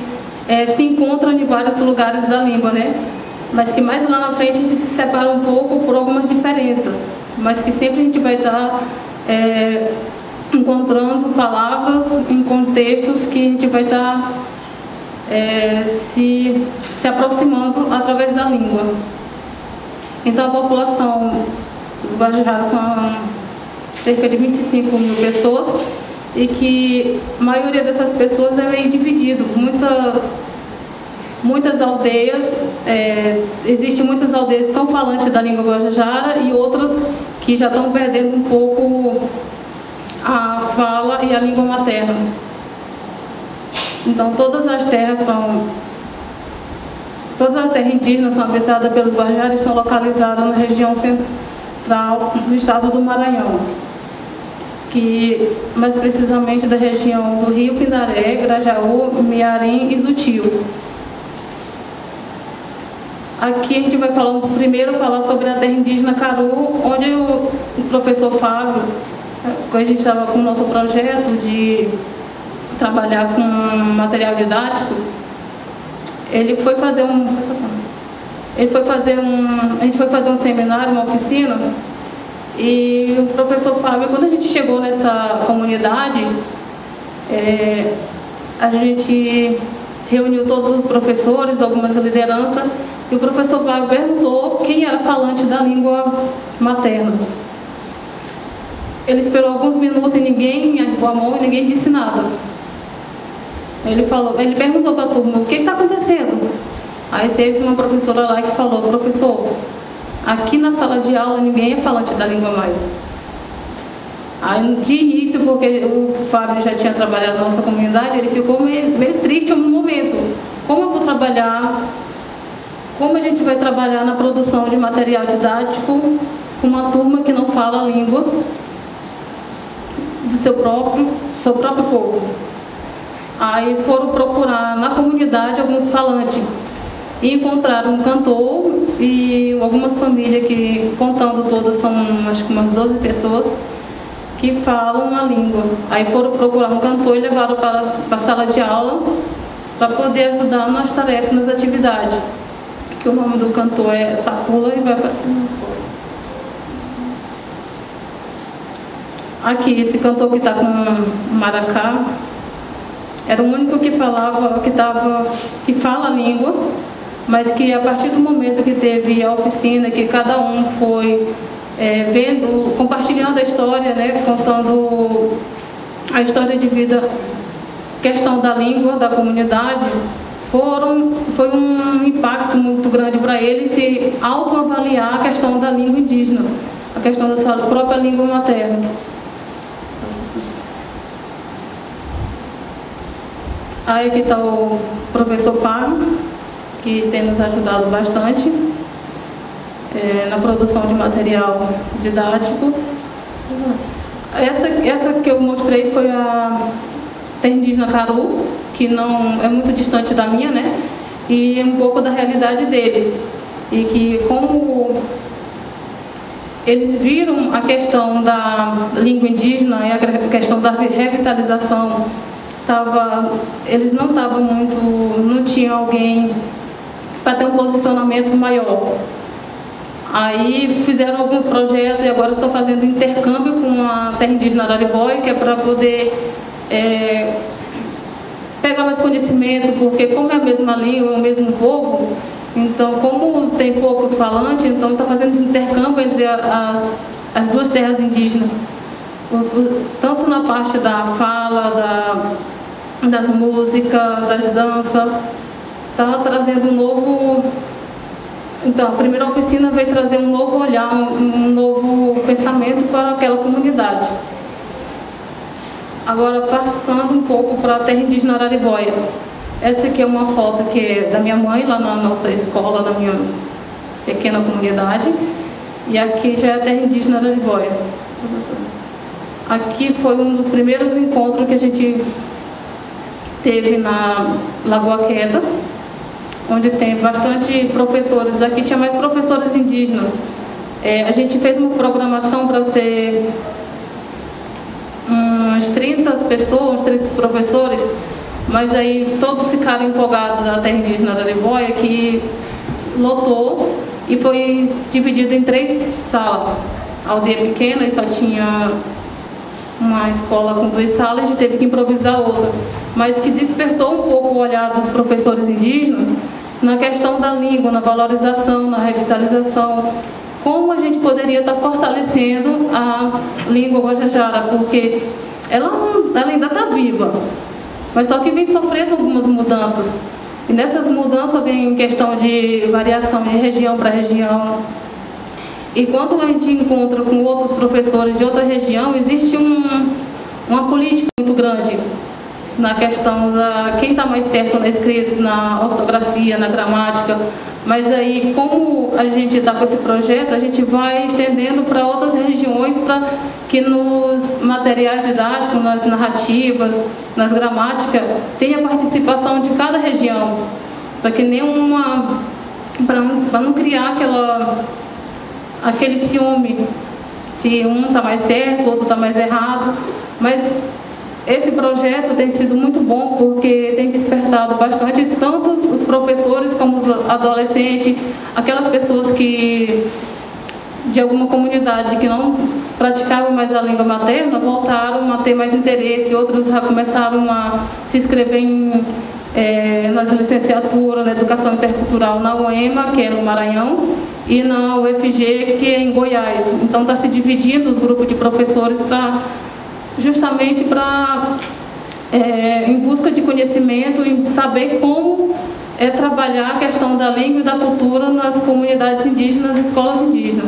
se encontra em vários lugares da língua, né, mas que mais lá na frente a gente se separa um pouco por algumas diferenças, mas que sempre a gente vai estar encontrando palavras em contextos que a gente vai estar se aproximando através da língua. Então a população dos Guajajaras são cerca de 25 mil pessoas e que a maioria dessas pessoas é meio dividido. Muitas aldeias, existem muitas aldeias que são falantes da língua Guajajara e outras que já estão perdendo um pouco a fala e a língua materna. Então todas as terras indígenas são habitadas pelos Guajajaras e estão localizadas na região central do estado do Maranhão, mais precisamente da região do Rio Pindaré, Grajaú, Miarim e Zutil. Aqui a gente vai primeiro falar sobre a terra indígena Caru, onde o professor Fábio, quando a gente estava com o nosso projeto de trabalhar com material didático, a gente foi fazer um seminário, uma oficina, e o professor Fábio, quando a gente chegou nessa comunidade, a gente reuniu todos os professores, algumas lideranças, e o professor Fábio perguntou quem era falante da língua materna. Ele esperou alguns minutos e ninguém ergueu a mão e ninguém disse nada. Ele perguntou para a turma, o que está acontecendo? Aí teve uma professora lá que falou, professor, aqui na sala de aula ninguém é falante da língua mais. Aí de início, porque o Fábio já tinha trabalhado na nossa comunidade, ele ficou meio triste no momento. Como a gente vai trabalhar na produção de material didático com uma turma que não fala a língua do seu próprio povo? Aí foram procurar na comunidade alguns falantes e encontraram um cantor e algumas famílias que, contando todas, são acho que umas 12 pessoas que falam a língua. Aí foram procurar um cantor e levaram para a sala de aula para poder ajudar nas tarefas, nas atividades. Que o nome do cantor é Sapula e vai aparecer no corpo. Aqui, esse cantor que está com maracá, era o único que fala a língua, mas que a partir do momento que teve a oficina, que cada um foi compartilhando a história, né, contando a história de vida, questão da língua, da comunidade, foi um impacto muito grande para ele se autoavaliar a questão da língua indígena, a questão da sua própria língua materna. Aí aqui está o professor Fábio, que tem nos ajudado bastante na produção de material didático. Essa que eu mostrei foi a terra indígena Caru, que não é muito distante da minha, né? E um pouco da realidade deles. E que como eles viram a questão da língua indígena e a questão da revitalização, eles não estavam muito, não tinha alguém para ter um posicionamento maior. Aí fizeram alguns projetos e agora estou fazendo intercâmbio com a terra indígena Araribóia, que é para poder pegar mais conhecimento, porque como é a mesma língua, é o mesmo povo, então como tem poucos falantes, então está fazendo esse intercâmbio entre as duas terras indígenas, tanto na parte da fala, das músicas, das danças, está trazendo um novo... Então, a primeira oficina veio trazer um novo olhar, um novo pensamento para aquela comunidade. Agora, passando um pouco para a terra indígena Araribóia. Essa aqui é uma foto que é da minha mãe, lá na nossa escola, na minha pequena comunidade. E aqui já é a terra indígena Araribóia. Aqui foi um dos primeiros encontros que a gente teve na Lagoa Quieta, onde tem bastante professores. Aqui tinha mais professores indígenas. A gente fez uma programação para ser umas 30 pessoas, uns 30 professores, mas aí todos ficaram empolgados da terra indígena Araribóia, que lotou e foi dividido em 3 salas. A aldeia pequena e só tinha uma escola com 2 salas, a gente teve que improvisar outra, mas que despertou um pouco o olhar dos professores indígenas na questão da língua, na valorização, na revitalização, como a gente poderia estar fortalecendo a língua guajajara, porque ela ainda está viva, mas só que vem sofrendo algumas mudanças. E nessas mudanças vem questão de variação de região para região. E quando a gente encontra com outros professores de outra região, existe uma política muito grande na questão da quem está mais certo na escrita, na ortografia, na gramática. Mas aí, como a gente está com esse projeto, a gente vai estendendo para outras regiões, para que nos materiais didáticos, nas narrativas, nas gramáticas, tenha participação de cada região, para que nenhuma, para não criar aquele ciúme de um está mais certo, o outro está mais errado. Mas esse projeto tem sido muito bom, porque tem despertado bastante tanto os professores como os adolescentes, aquelas pessoas que de alguma comunidade que não praticavam mais a língua materna, voltaram a ter mais interesse, outros já começaram a se inscrever nas licenciaturas, na educação intercultural na UEMA, que é no Maranhão, e na UFG, que é em Goiás. Então está se dividindo os grupos de professores justamente em busca de conhecimento e saber como trabalhar a questão da língua e da cultura nas comunidades indígenas, nas escolas indígenas.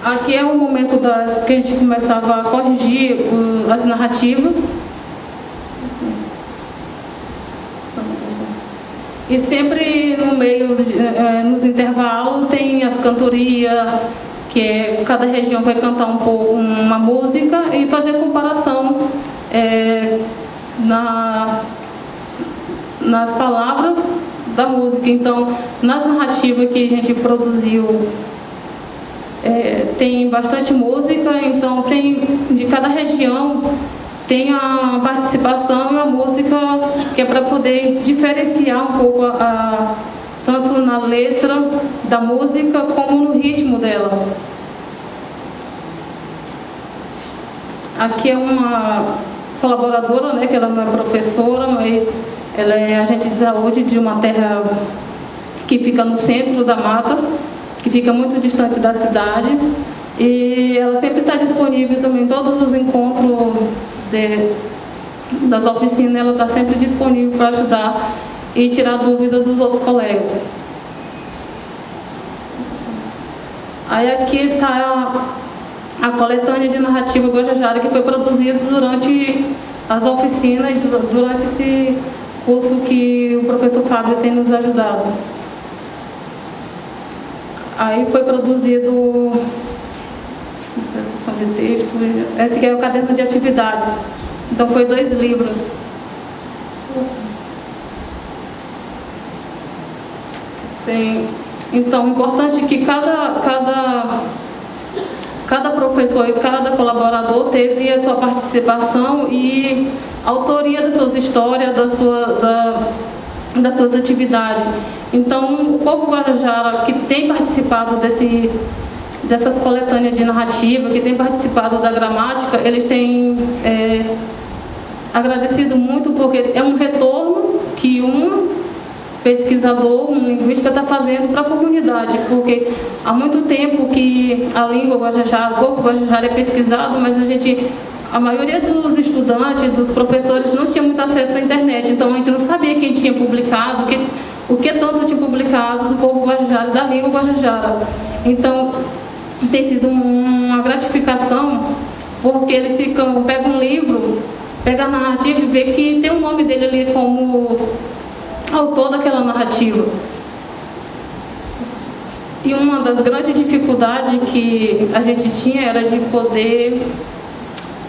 Aqui é o momento que a gente começava a corrigir as narrativas. E sempre no meio, nos intervalos, tem as cantorias, que cada região vai cantar um pouco uma música e fazer comparação nas palavras da música. Então, nas narrativas que a gente produziu, tem bastante música, então de cada região tem a participação e a música, que é para poder diferenciar um pouco tanto na letra da música como no ritmo dela. Aqui é uma colaboradora, né, que ela não é professora, mas ela é agente de saúde de uma terra que fica no centro da mata, que fica muito distante da cidade, e ela sempre está disponível também em todos os encontros das oficinas. Ela está sempre disponível para ajudar e tirar dúvidas dos outros colegas. Aí aqui está a coletânea de narrativa Guajajara, que foi produzida durante as oficinas, durante esse curso que o professor Fábio tem nos ajudado. Aí foi produzido interpretação de texto, esse aqui é o caderno de atividades. Então foi 2 livros. Sim. Então, importante que cada professor e cada colaborador teve a sua participação e autoria das suas histórias, das suas atividades. Então, o povo Guajajara que tem participado dessas coletâneas de narrativa, que tem participado da gramática, eles têm agradecido muito, porque é um retorno que um pesquisador, um linguista está fazendo para a comunidade, porque há muito tempo que a língua Guajajara, o povo Guajajara é pesquisado, mas a maioria dos estudantes, dos professores, não tinha muito acesso à internet, então a gente não sabia quem tinha publicado, o que tanto tinha publicado do povo Guajajara, da língua Guajajara. Então, tem sido uma gratificação, porque eles pegam um livro, pegam a narrativa e vê que tem o nome dele ali como autor daquela narrativa. E uma das grandes dificuldades que a gente tinha era de poder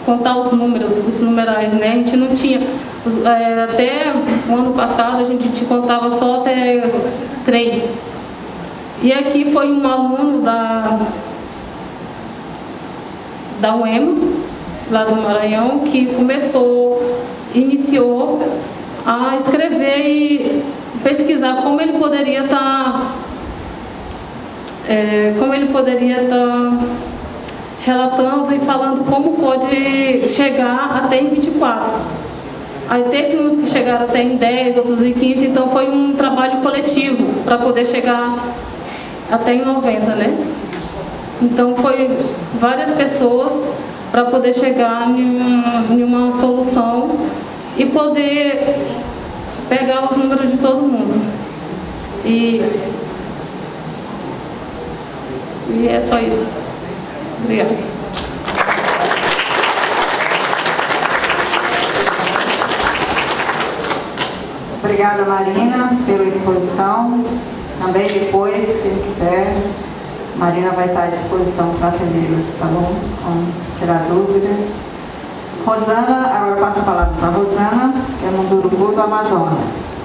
contar os números, os numerais, né? A gente não tinha, até o ano passado a gente contava só até 3. E aqui foi um aluno da UEMA, lá do Maranhão, que iniciou a escrever e pesquisar como ele poderia estar relatando e falando como pode chegar até em 24. Aí teve uns que chegaram até em 10, outros em 15, então foi um trabalho coletivo para poder chegar até em 90, né? Então foi várias pessoas para poder chegar em uma solução e poder pegar os números de todo mundo. E é só isso. Obrigada. Obrigada, Marina, pela exposição. Também depois, quem quiser, Marina vai estar à disposição para atendê-los, tá bom? Tirar dúvidas. Rosana, agora passo a palavra para a Rosana, que é Munduruku do Amazonas.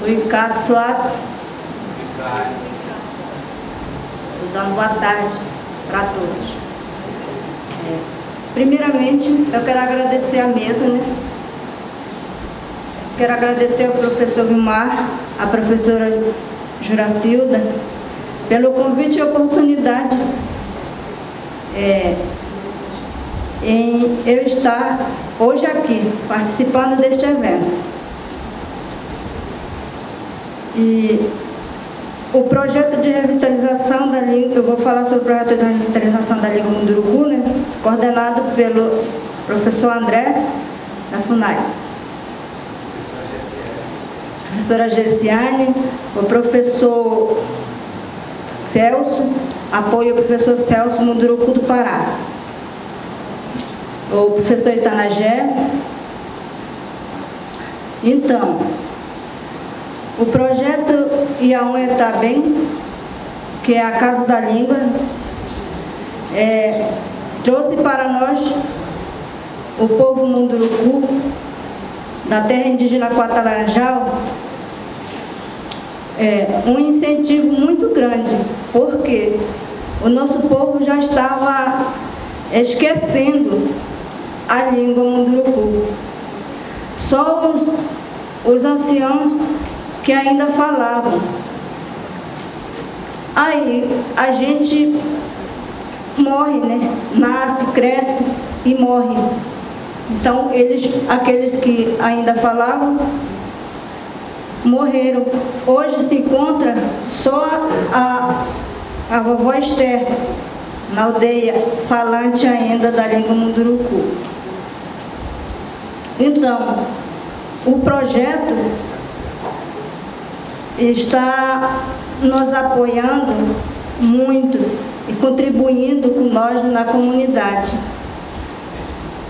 Ricardo Soares. Dando boa tarde para todos. Primeiramente, eu quero agradecer a mesa, né? Quero agradecer ao professor Vilmar, a professora Juracilda, pelo convite e oportunidade em eu estar hoje aqui, participando deste evento. E o projeto de revitalização da língua, eu vou falar sobre o projeto de revitalização da língua Munduruku, né, coordenado pelo professor André, da FUNAI. Professora Gessiane, o professor Celso, apoio ao professor Celso Munduruku do Pará. O professor Itanagé. Então, o projeto Iaunha está bem, que é a Casa da Língua, trouxe para nós, o povo Munduruku, da terra indígena Quatalaranjal, um incentivo muito grande, porque o nosso povo já estava esquecendo a língua Munduruku. Só os anciãos que ainda falavam. Aí a gente morre, né? Nasce, cresce e morre. Então, aqueles que ainda falavam, morreram. Hoje se encontra só a vovó Esther, na aldeia, falante ainda da língua Munduruku. Então, o projeto está nos apoiando muito. E contribuindo com nós na comunidade.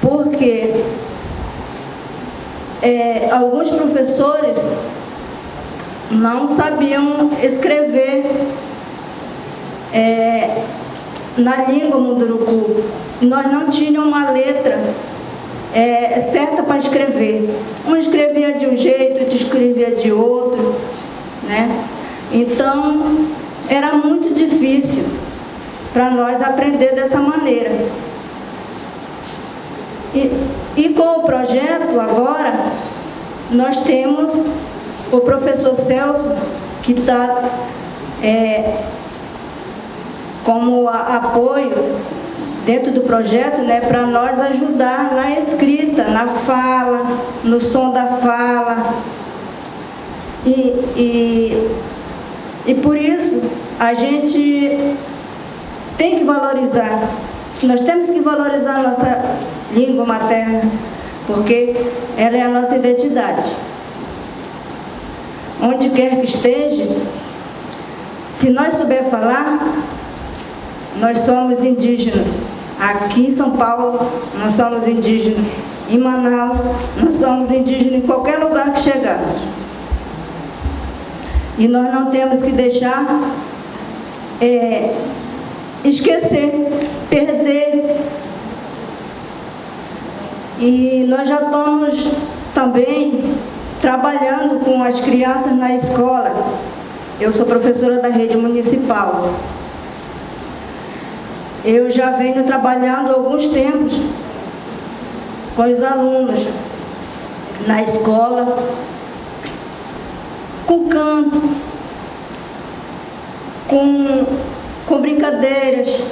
Porque alguns professores não sabiam escrever na língua munduruku. Nós não tínhamos uma letra certa para escrever. Um escrevia de um jeito, outro escrevia de outro, né? Então, era muito difícil para nós aprender dessa maneira. E com o projeto agora, nós temos o professor Celso, que está como apoio dentro do projeto, né, para nós ajudar na escrita, na fala, no som da fala. E por isso a gente tem que valorizar. Nós temos que valorizar a nossa língua materna, porque ela é a nossa identidade. Onde quer que esteja, se nós souber falar, nós somos indígenas. Aqui em São Paulo, nós somos indígenas. Em Manaus, nós somos indígenas em qualquer lugar que chegarmos. E nós não temos que deixar esquecer, perder. E nós já estamos também trabalhando com as crianças na escola. Eu sou professora da rede municipal. Eu já venho trabalhando há alguns tempos com os alunos na escola, com cantos, com brincadeiras.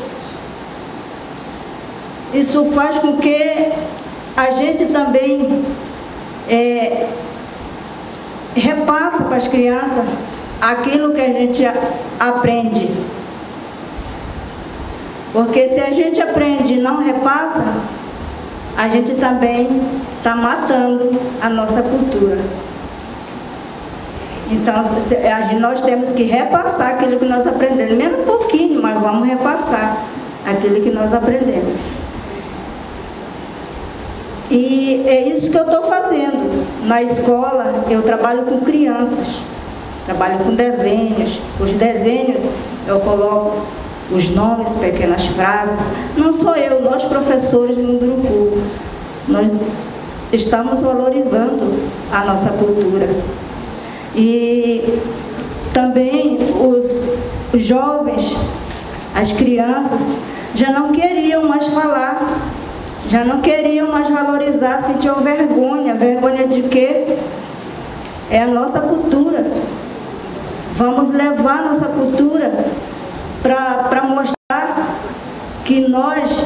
Isso faz com que a gente também repassa para as crianças aquilo que a gente aprende. Porque se a gente aprende e não repassa, a gente também está matando a nossa cultura. Então, nós temos que repassar aquilo que nós aprendemos, mesmo um pouquinho, mas vamos repassar aquilo que nós aprendemos. E é isso que eu estou fazendo. Na escola, eu trabalho com crianças, trabalho com desenhos. Os desenhos, eu coloco os nomes, pequenas frases. Não sou eu, nós professores do Munduruku, nós estamos valorizando a nossa cultura. E também os jovens, as crianças, já não queriam mais falar, já não queriam mais valorizar, sentiam vergonha. Vergonha de quê? É a nossa cultura. Vamos levar a nossa cultura para mostrar que nós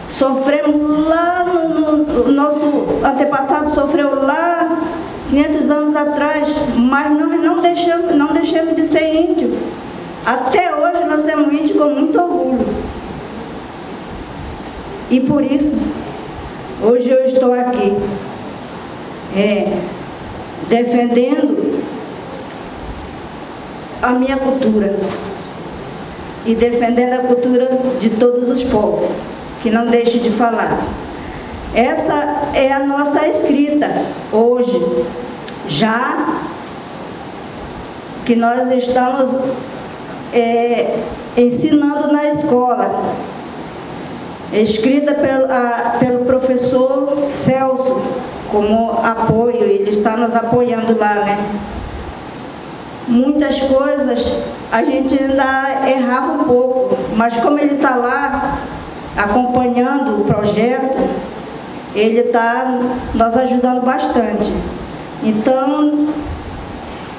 sofremos lá, no nosso antepassado sofreu lá 500 anos atrás, mas nós não deixamos de ser índio. Até hoje nós somos índios com muito orgulho. E por isso, hoje eu estou aqui defendendo a minha cultura e defendendo a cultura de todos os povos, que não deixe de falar. Essa é a nossa escrita hoje, já que nós estamos ensinando na escola, escrita pelo professor Celso, como apoio, ele está nos apoiando lá, né? Muitas coisas a gente ainda errava um pouco, mas como ele está lá acompanhando o projeto, ele está nos ajudando bastante. Então,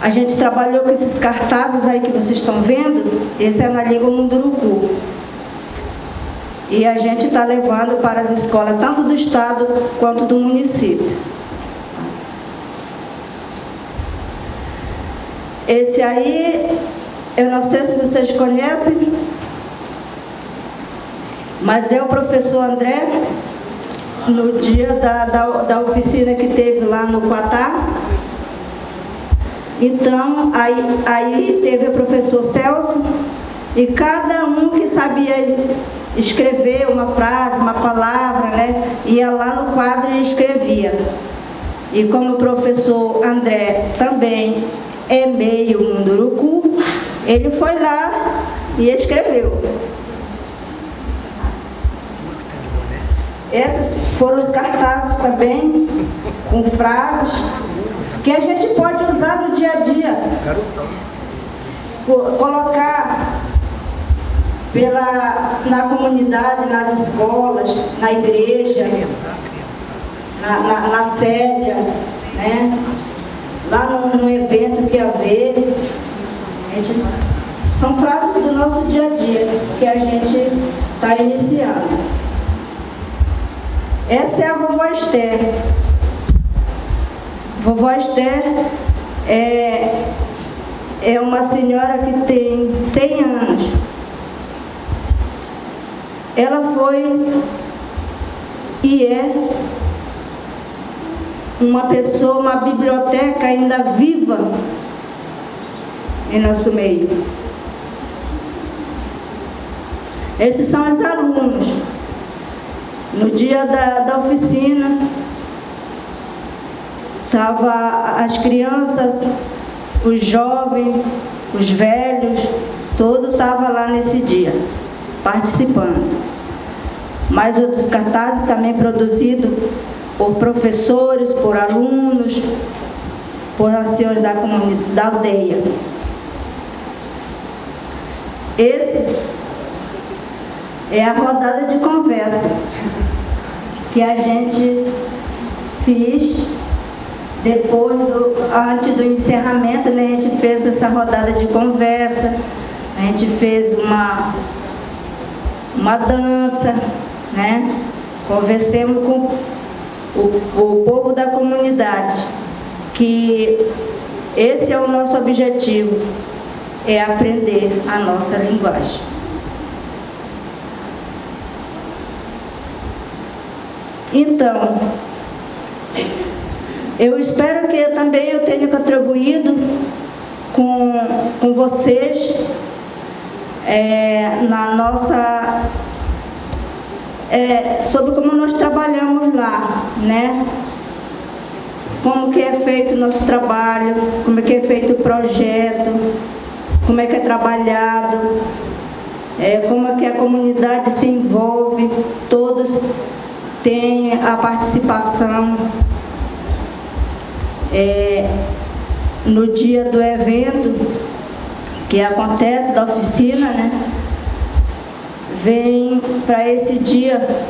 a gente trabalhou com esses cartazes aí que vocês estão vendo. Esse é na língua Munduruku. E a gente está levando para as escolas, tanto do estado quanto do município. Esse aí, eu não sei se vocês conhecem, mas é o professor André, no dia da oficina que teve lá no Quatá. Então, aí teve o professor Celso, e cada um que sabia escrever uma frase, uma palavra, né, ia lá no quadro e escrevia. E como o professor André também é meio munduruku, ele foi lá e escreveu. Esses foram os cartazes também, com frases que a gente pode usar no dia a dia. Colocar na comunidade, nas escolas, na igreja, na sede, né? Lá no evento que haver. São frases do nosso dia a dia que a gente está iniciando. Essa é a vovó Esther. Vovó Esther é uma senhora que tem 100 anos. Ela foi e é uma pessoa, uma biblioteca ainda viva em nosso meio. Esses são os alunos. No dia da oficina, estavam as crianças, os jovens, os velhos, todos estavam lá nesse dia, participando. Mas outros cartazes também produzidos por professores, por alunos, por anciões da comunidade, da aldeia. Esse é a rodada de conversa que a gente fez antes do encerramento, né? A gente fez essa rodada de conversa, a gente fez uma dança, né? Conversemos com o povo da comunidade, que esse é o nosso objetivo, é aprender a nossa linguagem. Então, eu espero que também eu tenha contribuído com vocês na nossa sobre como nós trabalhamos lá, né? Como que é feito o nosso trabalho, como é que é feito o projeto, como é que é trabalhado, como é que a comunidade se envolve, todos têm a participação. No dia do evento, que acontece da oficina, né? Vem para esse dia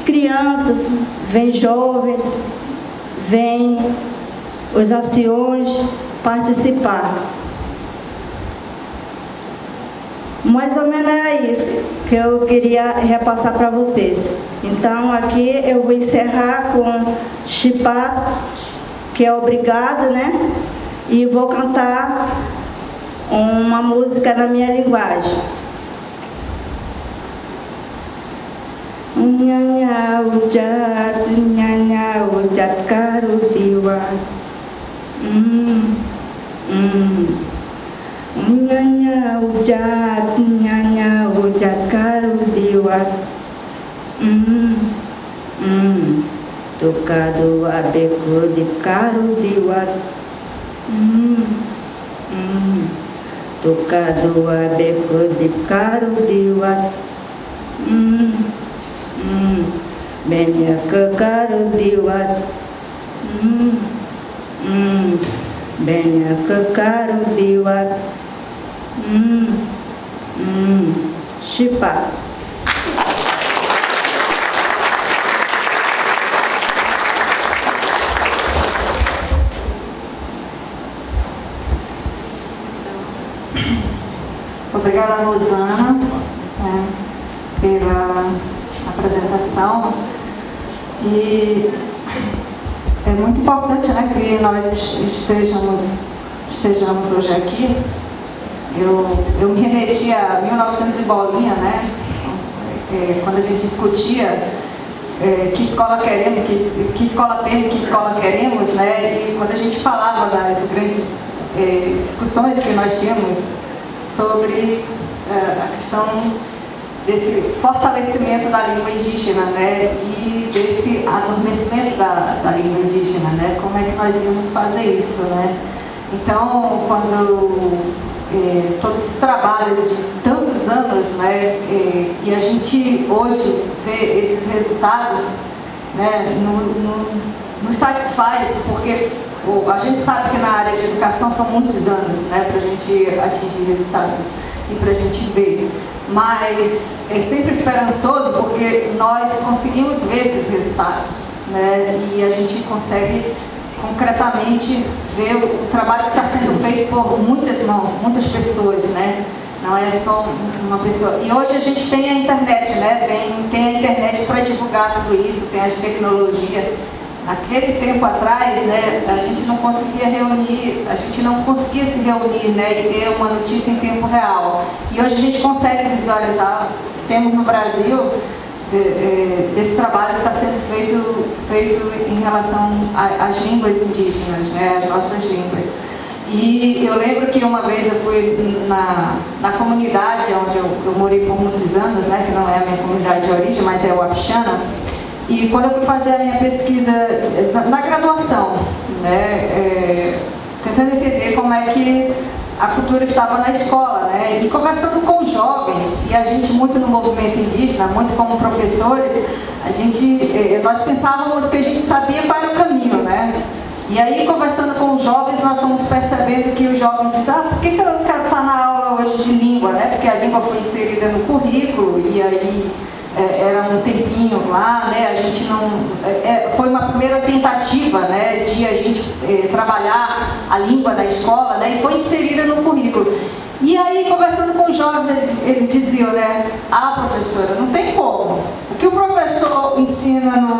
crianças, vem jovens, vem os anciões participar. Mais ou menos era isso que eu queria repassar para vocês. Então aqui eu vou encerrar com Chipá, que é obrigado, né? E vou cantar uma música na minha linguagem. Nyanya ujat karutiwa. Nyanya ujat karutiwa. Tukadu abeku dip karudiwat. Tukadu abeku dip karudiwat. Benya ke karudiwat. Benya ke karudiwat. Chipá. Obrigada, Rosana, pela apresentação. E é muito importante, né, que nós estejamos hoje aqui. Eu me remeti a 1900 e bolinha, né? Quando a gente discutia que escola queremos, que escola temos, que escola queremos, né? E quando a gente falava das grandes discussões que nós tínhamos sobre a questão desse fortalecimento da língua indígena, né, e desse adormecimento da língua indígena, né, como é que nós íamos fazer isso, né. Então, quando todo esse trabalho de tantos anos, né, e a gente hoje vê esses resultados, né, nos satisfaz, porque a gente sabe que na área de educação são muitos anos, né, para a gente atingir resultados e para a gente ver. Mas é sempre esperançoso porque nós conseguimos ver esses resultados, né, e a gente consegue concretamente ver o trabalho que está sendo feito por muitas mãos, muitas pessoas, né? Não é só uma pessoa. E hoje a gente tem a internet, né? Tem a internet para divulgar tudo isso, tem as tecnologias. Naquele tempo atrás, né, a gente não conseguia se reunir, né, e ter uma notícia em tempo real. E hoje a gente consegue visualizar, temos no Brasil, desse trabalho que está sendo feito em relação às línguas indígenas, né, as nossas línguas. E eu lembro que uma vez eu fui na comunidade onde eu morei por muitos anos, né, que não é a minha comunidade de origem, mas é o Apixana. E quando eu fui fazer a minha pesquisa na graduação, né, tentando entender como é que a cultura estava na escola, né, e conversando com os jovens, e a gente muito no movimento indígena, muito como professores, nós pensávamos que a gente sabia qual era o caminho, né. E aí, conversando com os jovens, nós fomos percebendo que os jovens dizem, por que eu não quero estar na aula hoje de língua, né, porque a língua foi inserida no currículo, e aí era um tempinho lá, né, a gente não... foi uma primeira tentativa, né, de a gente trabalhar a língua na escola, né, e foi inserida no currículo. E aí, conversando com os jovens, eles diziam, né, professora, não tem como. O que o professor ensina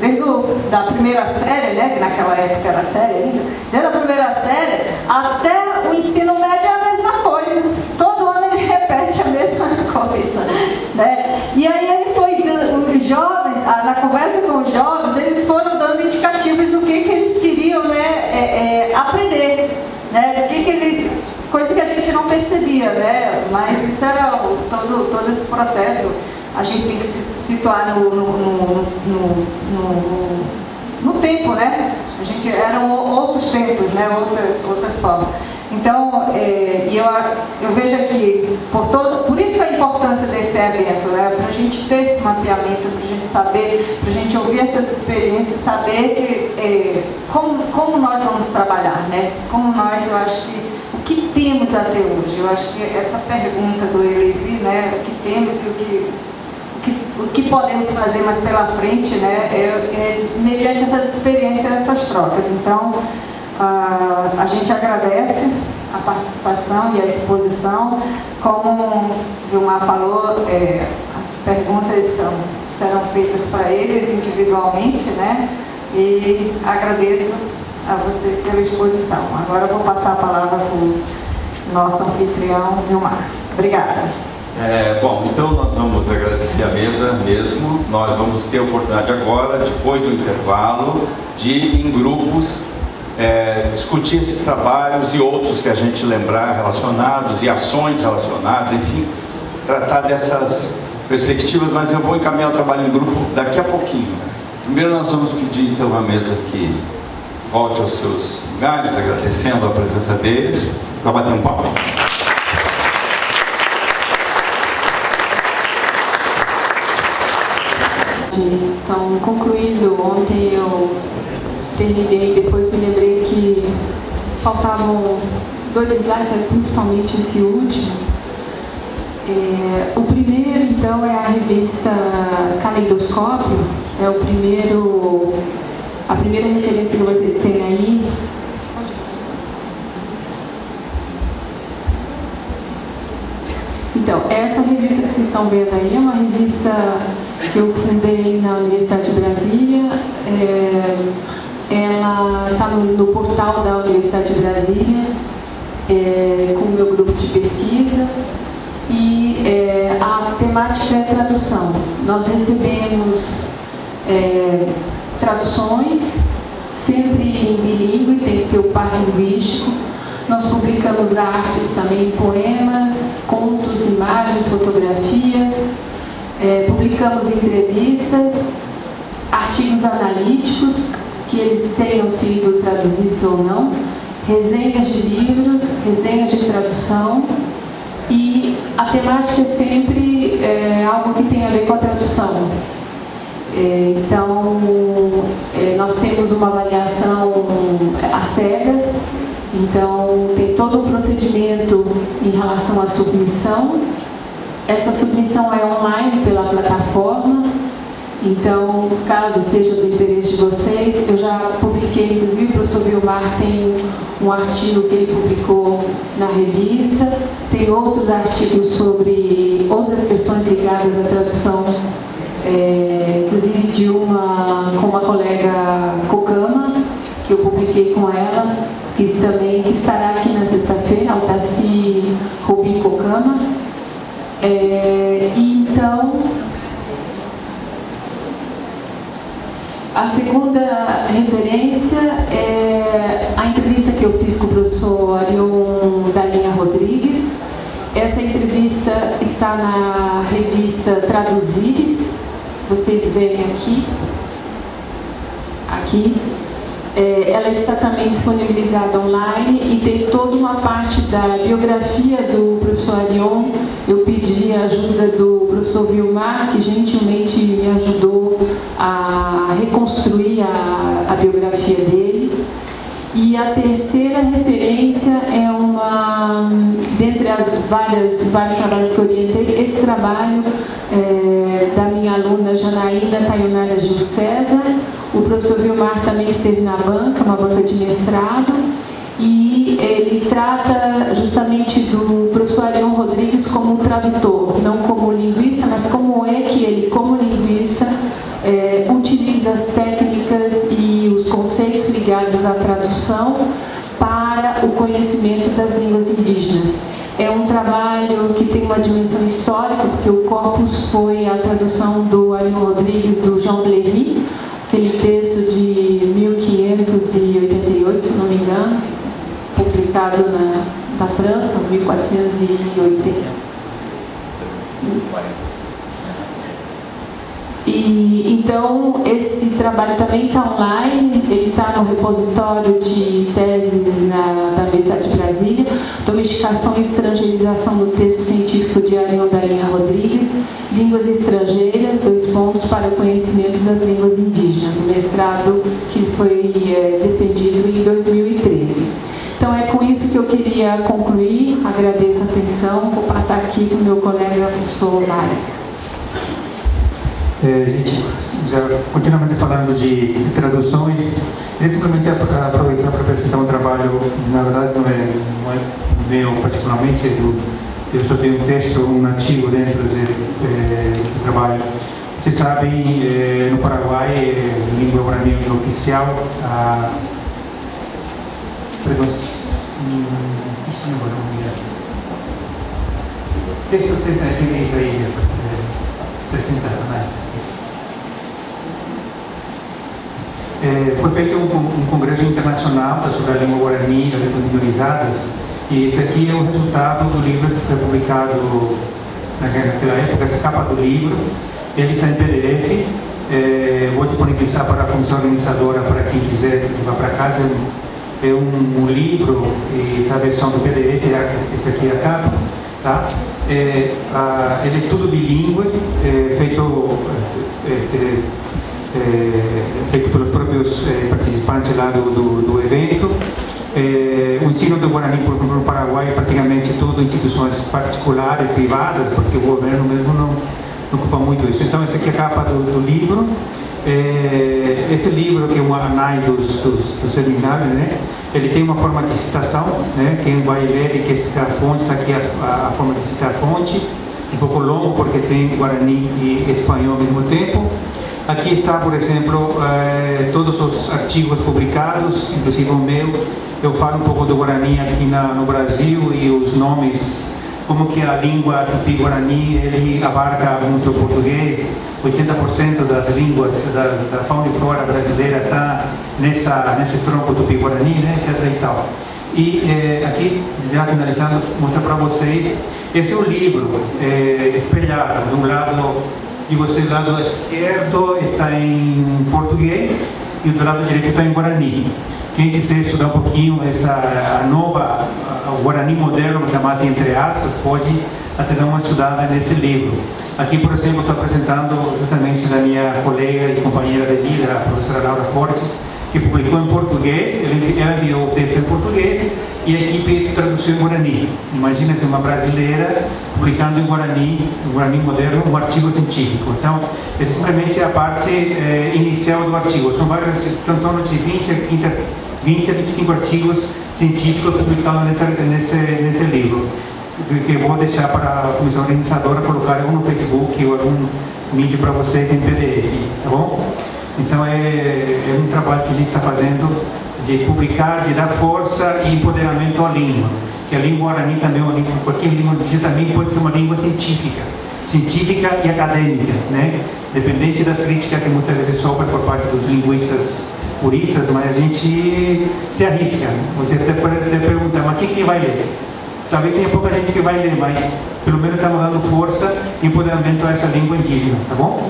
desde da primeira série, né, que naquela época era série ainda, desde a primeira série até o ensino médio é a mesma coisa. Todo ano ele repete a mesma coisa, né? E aí ele foi dando, os jovens, na conversa com os jovens, eles foram dando indicativos do que eles queriam, né, aprender, né, do que eles... coisa que a gente não percebia, né? Mas isso era todo esse processo. A gente tem que se situar no tempo, né? Eram outros tempos, né? Outras formas. Então, eu vejo aqui, por isso a importância desse evento, né? Para a gente ter esse mapeamento, para a gente saber, para a gente ouvir essas experiências, saber como nós vamos trabalhar, né? Eu acho que o que temos até hoje? Eu acho que essa pergunta do Elesi, né, o que temos e o que podemos fazer mais pela frente, né, mediante essas experiências, essas trocas. Então, a gente agradece a participação e a exposição. Como o Vilmar falou, as perguntas serão feitas para eles individualmente, né, e agradeço a vocês pela exposição. Agora eu vou passar a palavra para o nosso anfitrião, Vilmar. Obrigada. Bom, então nós vamos agradecer a mesa mesmo. Nós vamos ter a oportunidade agora, depois do intervalo, de, em grupos, discutir esses trabalhos e outros que a gente lembrar relacionados e ações relacionadas, enfim, tratar dessas perspectivas, mas eu vou encaminhar o trabalho em grupo daqui a pouquinho, né? Primeiro nós vamos pedir então a mesa que volte aos seus lugares, agradecendo a presença deles, para bater um papo. Então, concluindo, ontem eu terminei, depois me lembrei que faltavam 2 slides, mas principalmente esse último. O primeiro, então, é a revista Caleidoscópio, é a primeira referência que vocês têm aí. Então, essa revista que vocês estão vendo aí é uma revista que eu fundei na Universidade de Brasília. Ela está no portal da Universidade de Brasília, com o meu grupo de pesquisa. E a temática é tradução. Nós recebemos traduções, sempre em bilíngue, tem que ter o par linguístico. Nós publicamos artes também, poemas, contos, imagens, fotografias, publicamos entrevistas, artigos analíticos, que eles tenham sido traduzidos ou não, resenhas de livros, resenhas de tradução, e a temática é sempre algo que tem a ver com a tradução. Então, nós temos uma avaliação às cegas, então tem todo um procedimento em relação à submissão. Essa submissão é online pela plataforma, então, caso seja do interesse de vocês, eu já publiquei, inclusive o professor Vilmar tem um artigo que ele publicou na revista, tem outros artigos sobre outras questões ligadas à tradução, inclusive de com uma colega Cocama, que eu publiquei com ela, que estará aqui na sexta-feira, Altaci Rubim Cocama. Então, a segunda referência é a entrevista que eu fiz com o professor Arion Dalinha Rodrigues. Essa entrevista está na revista Traduzires, vocês veem aqui. Ela está também disponibilizada online e tem toda uma parte da biografia do professor Arion. Eu pedi a ajuda do professor Vilmar, que gentilmente me ajudou a reconstruir a biografia dele. E a terceira referência é dentre as vários trabalhos que eu orientei, esse trabalho da minha aluna Janaína Tayonara Gil César. O professor Vilmar também esteve na banca, uma banca de mestrado, e ele trata justamente do professor Arion Rodrigues como tradutor, não como linguista, mas como é que ele, como linguista, utiliza as técnicas e os conceitos ligados à tradução para o conhecimento das línguas indígenas. É um trabalho que tem uma dimensão histórica, porque o corpus foi a tradução do Arion Rodrigues do Jean Bléry, aquele texto de 1588, se não me engano, publicado na França, 1480. E então esse trabalho também está online, ele está no repositório de teses da Universidade de Brasília, Domesticação e Estrangeirização do Texto Científico de Arion Dalinha Rodrigues, Línguas Estrangeiras, para o Conhecimento das Línguas Indígenas, um mestrado que foi defendido em 2013. Então é com isso que eu queria concluir, agradeço a atenção, vou passar aqui para o meu colega professor Mário. Gente, já continuamente falando de traduções, eu simplesmente aproveitar para apresentar um trabalho, na verdade não é meu particularmente, eu só tenho um texto, um artigo dentro desse trabalho. Vocês sabem, no Paraguai, língua guarani oficial, texto tem isso aí, apresentar mais. Foi feito um congresso internacional sobre a língua guarani, as línguas minorizadas, e esse aqui é o resultado do livro que foi publicado naquela época, essa capa do livro. Ele está em PDF, vou disponibilizar para a comissão organizadora, para quem quiser levar para casa. É um livro, e está a versão do PDF, esta aqui é a capa, tá? Ele é tudo bilíngue, feito pelos próprios participantes lá do evento. O ensino do Guarani, por exemplo, no Paraguai, é praticamente tudo instituições particulares, privadas, porque o governo mesmo não ocupa muito isso. Então, essa aqui é a capa do livro. Esse livro, que é um anais dos seminários, né? Ele tem uma forma de citação, né? Quem vai ler e quer citar a fonte, está aqui a forma de citar a fonte, um pouco longo porque tem Guarani e espanhol ao mesmo tempo. Aqui está, por exemplo, todos os artigos publicados, inclusive o meu. Eu falo um pouco do Guarani aqui no Brasil e os nomes, como que a língua tupi-guarani ele abarca muito o português. 80% das línguas da fauna e flora brasileira está nesse tronco tupi-guarani, né, etc. e tal. E aqui, já finalizando, mostrar para vocês, esse é o livro espelhado. De um lado de você, do lado esquerdo está em português e do lado direito está em Guarani. Quem quiser estudar um pouquinho o Guarani moderno, vou chamar assim entre aspas, pode até dar uma estudada nesse livro. Aqui, por exemplo, estou apresentando justamente da minha colega e companheira de vida, a professora Laura Fortes, que publicou em português. Ela enviou o texto em português e a equipe traduziu em Guarani. Imagina se uma brasileira publicando em Guarani moderno, um artigo científico. Então, essa simplesmente é a parte inicial do artigo. São vários, em torno de 20 a 25 artigos científicos publicados nesse livro, que eu vou deixar para a comissão organizadora colocar algum no Facebook ou algum mídia para vocês em PDF, tá bom? Então é um trabalho que a gente está fazendo de publicar, de dar força e empoderamento à língua, que a língua guarani também é uma língua, qualquer língua indígena também pode ser uma língua científica e acadêmica, né? Dependente das críticas que muitas vezes sofrem por parte dos linguistas puristas, mas a gente se arrisca. Você até pode perguntar, mas quem vai ler? Talvez tenha pouca gente que vai ler, mas pelo menos estamos dando força e empoderamento a essa língua indígena, tá bom?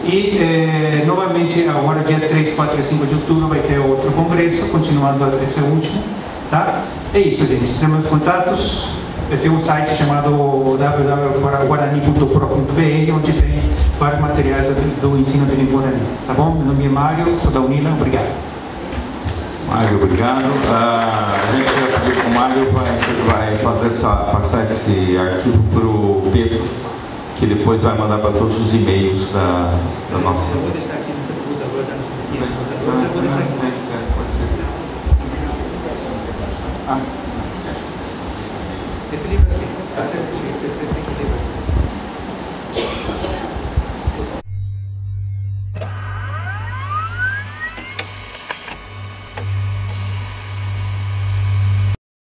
E novamente agora dia 3, 4 e 5 de outubro vai ter outro congresso, continuando esse último, tá? É isso, gente. Temos contatos. Eu tenho um site chamado www.guarani.pro.br, onde tem vários materiais do ensino de língua guarani, tá bom? Meu nome é Mário, sou da Unila, obrigado. Mário, obrigado. A gente vai pedir que o Mário vai passar esse arquivo para o Pedro, que depois vai mandar para todos os e-mails da nossa... Eu vou deixar aqui nessa computadora, já não sei se aqui, eu vou deixar aqui.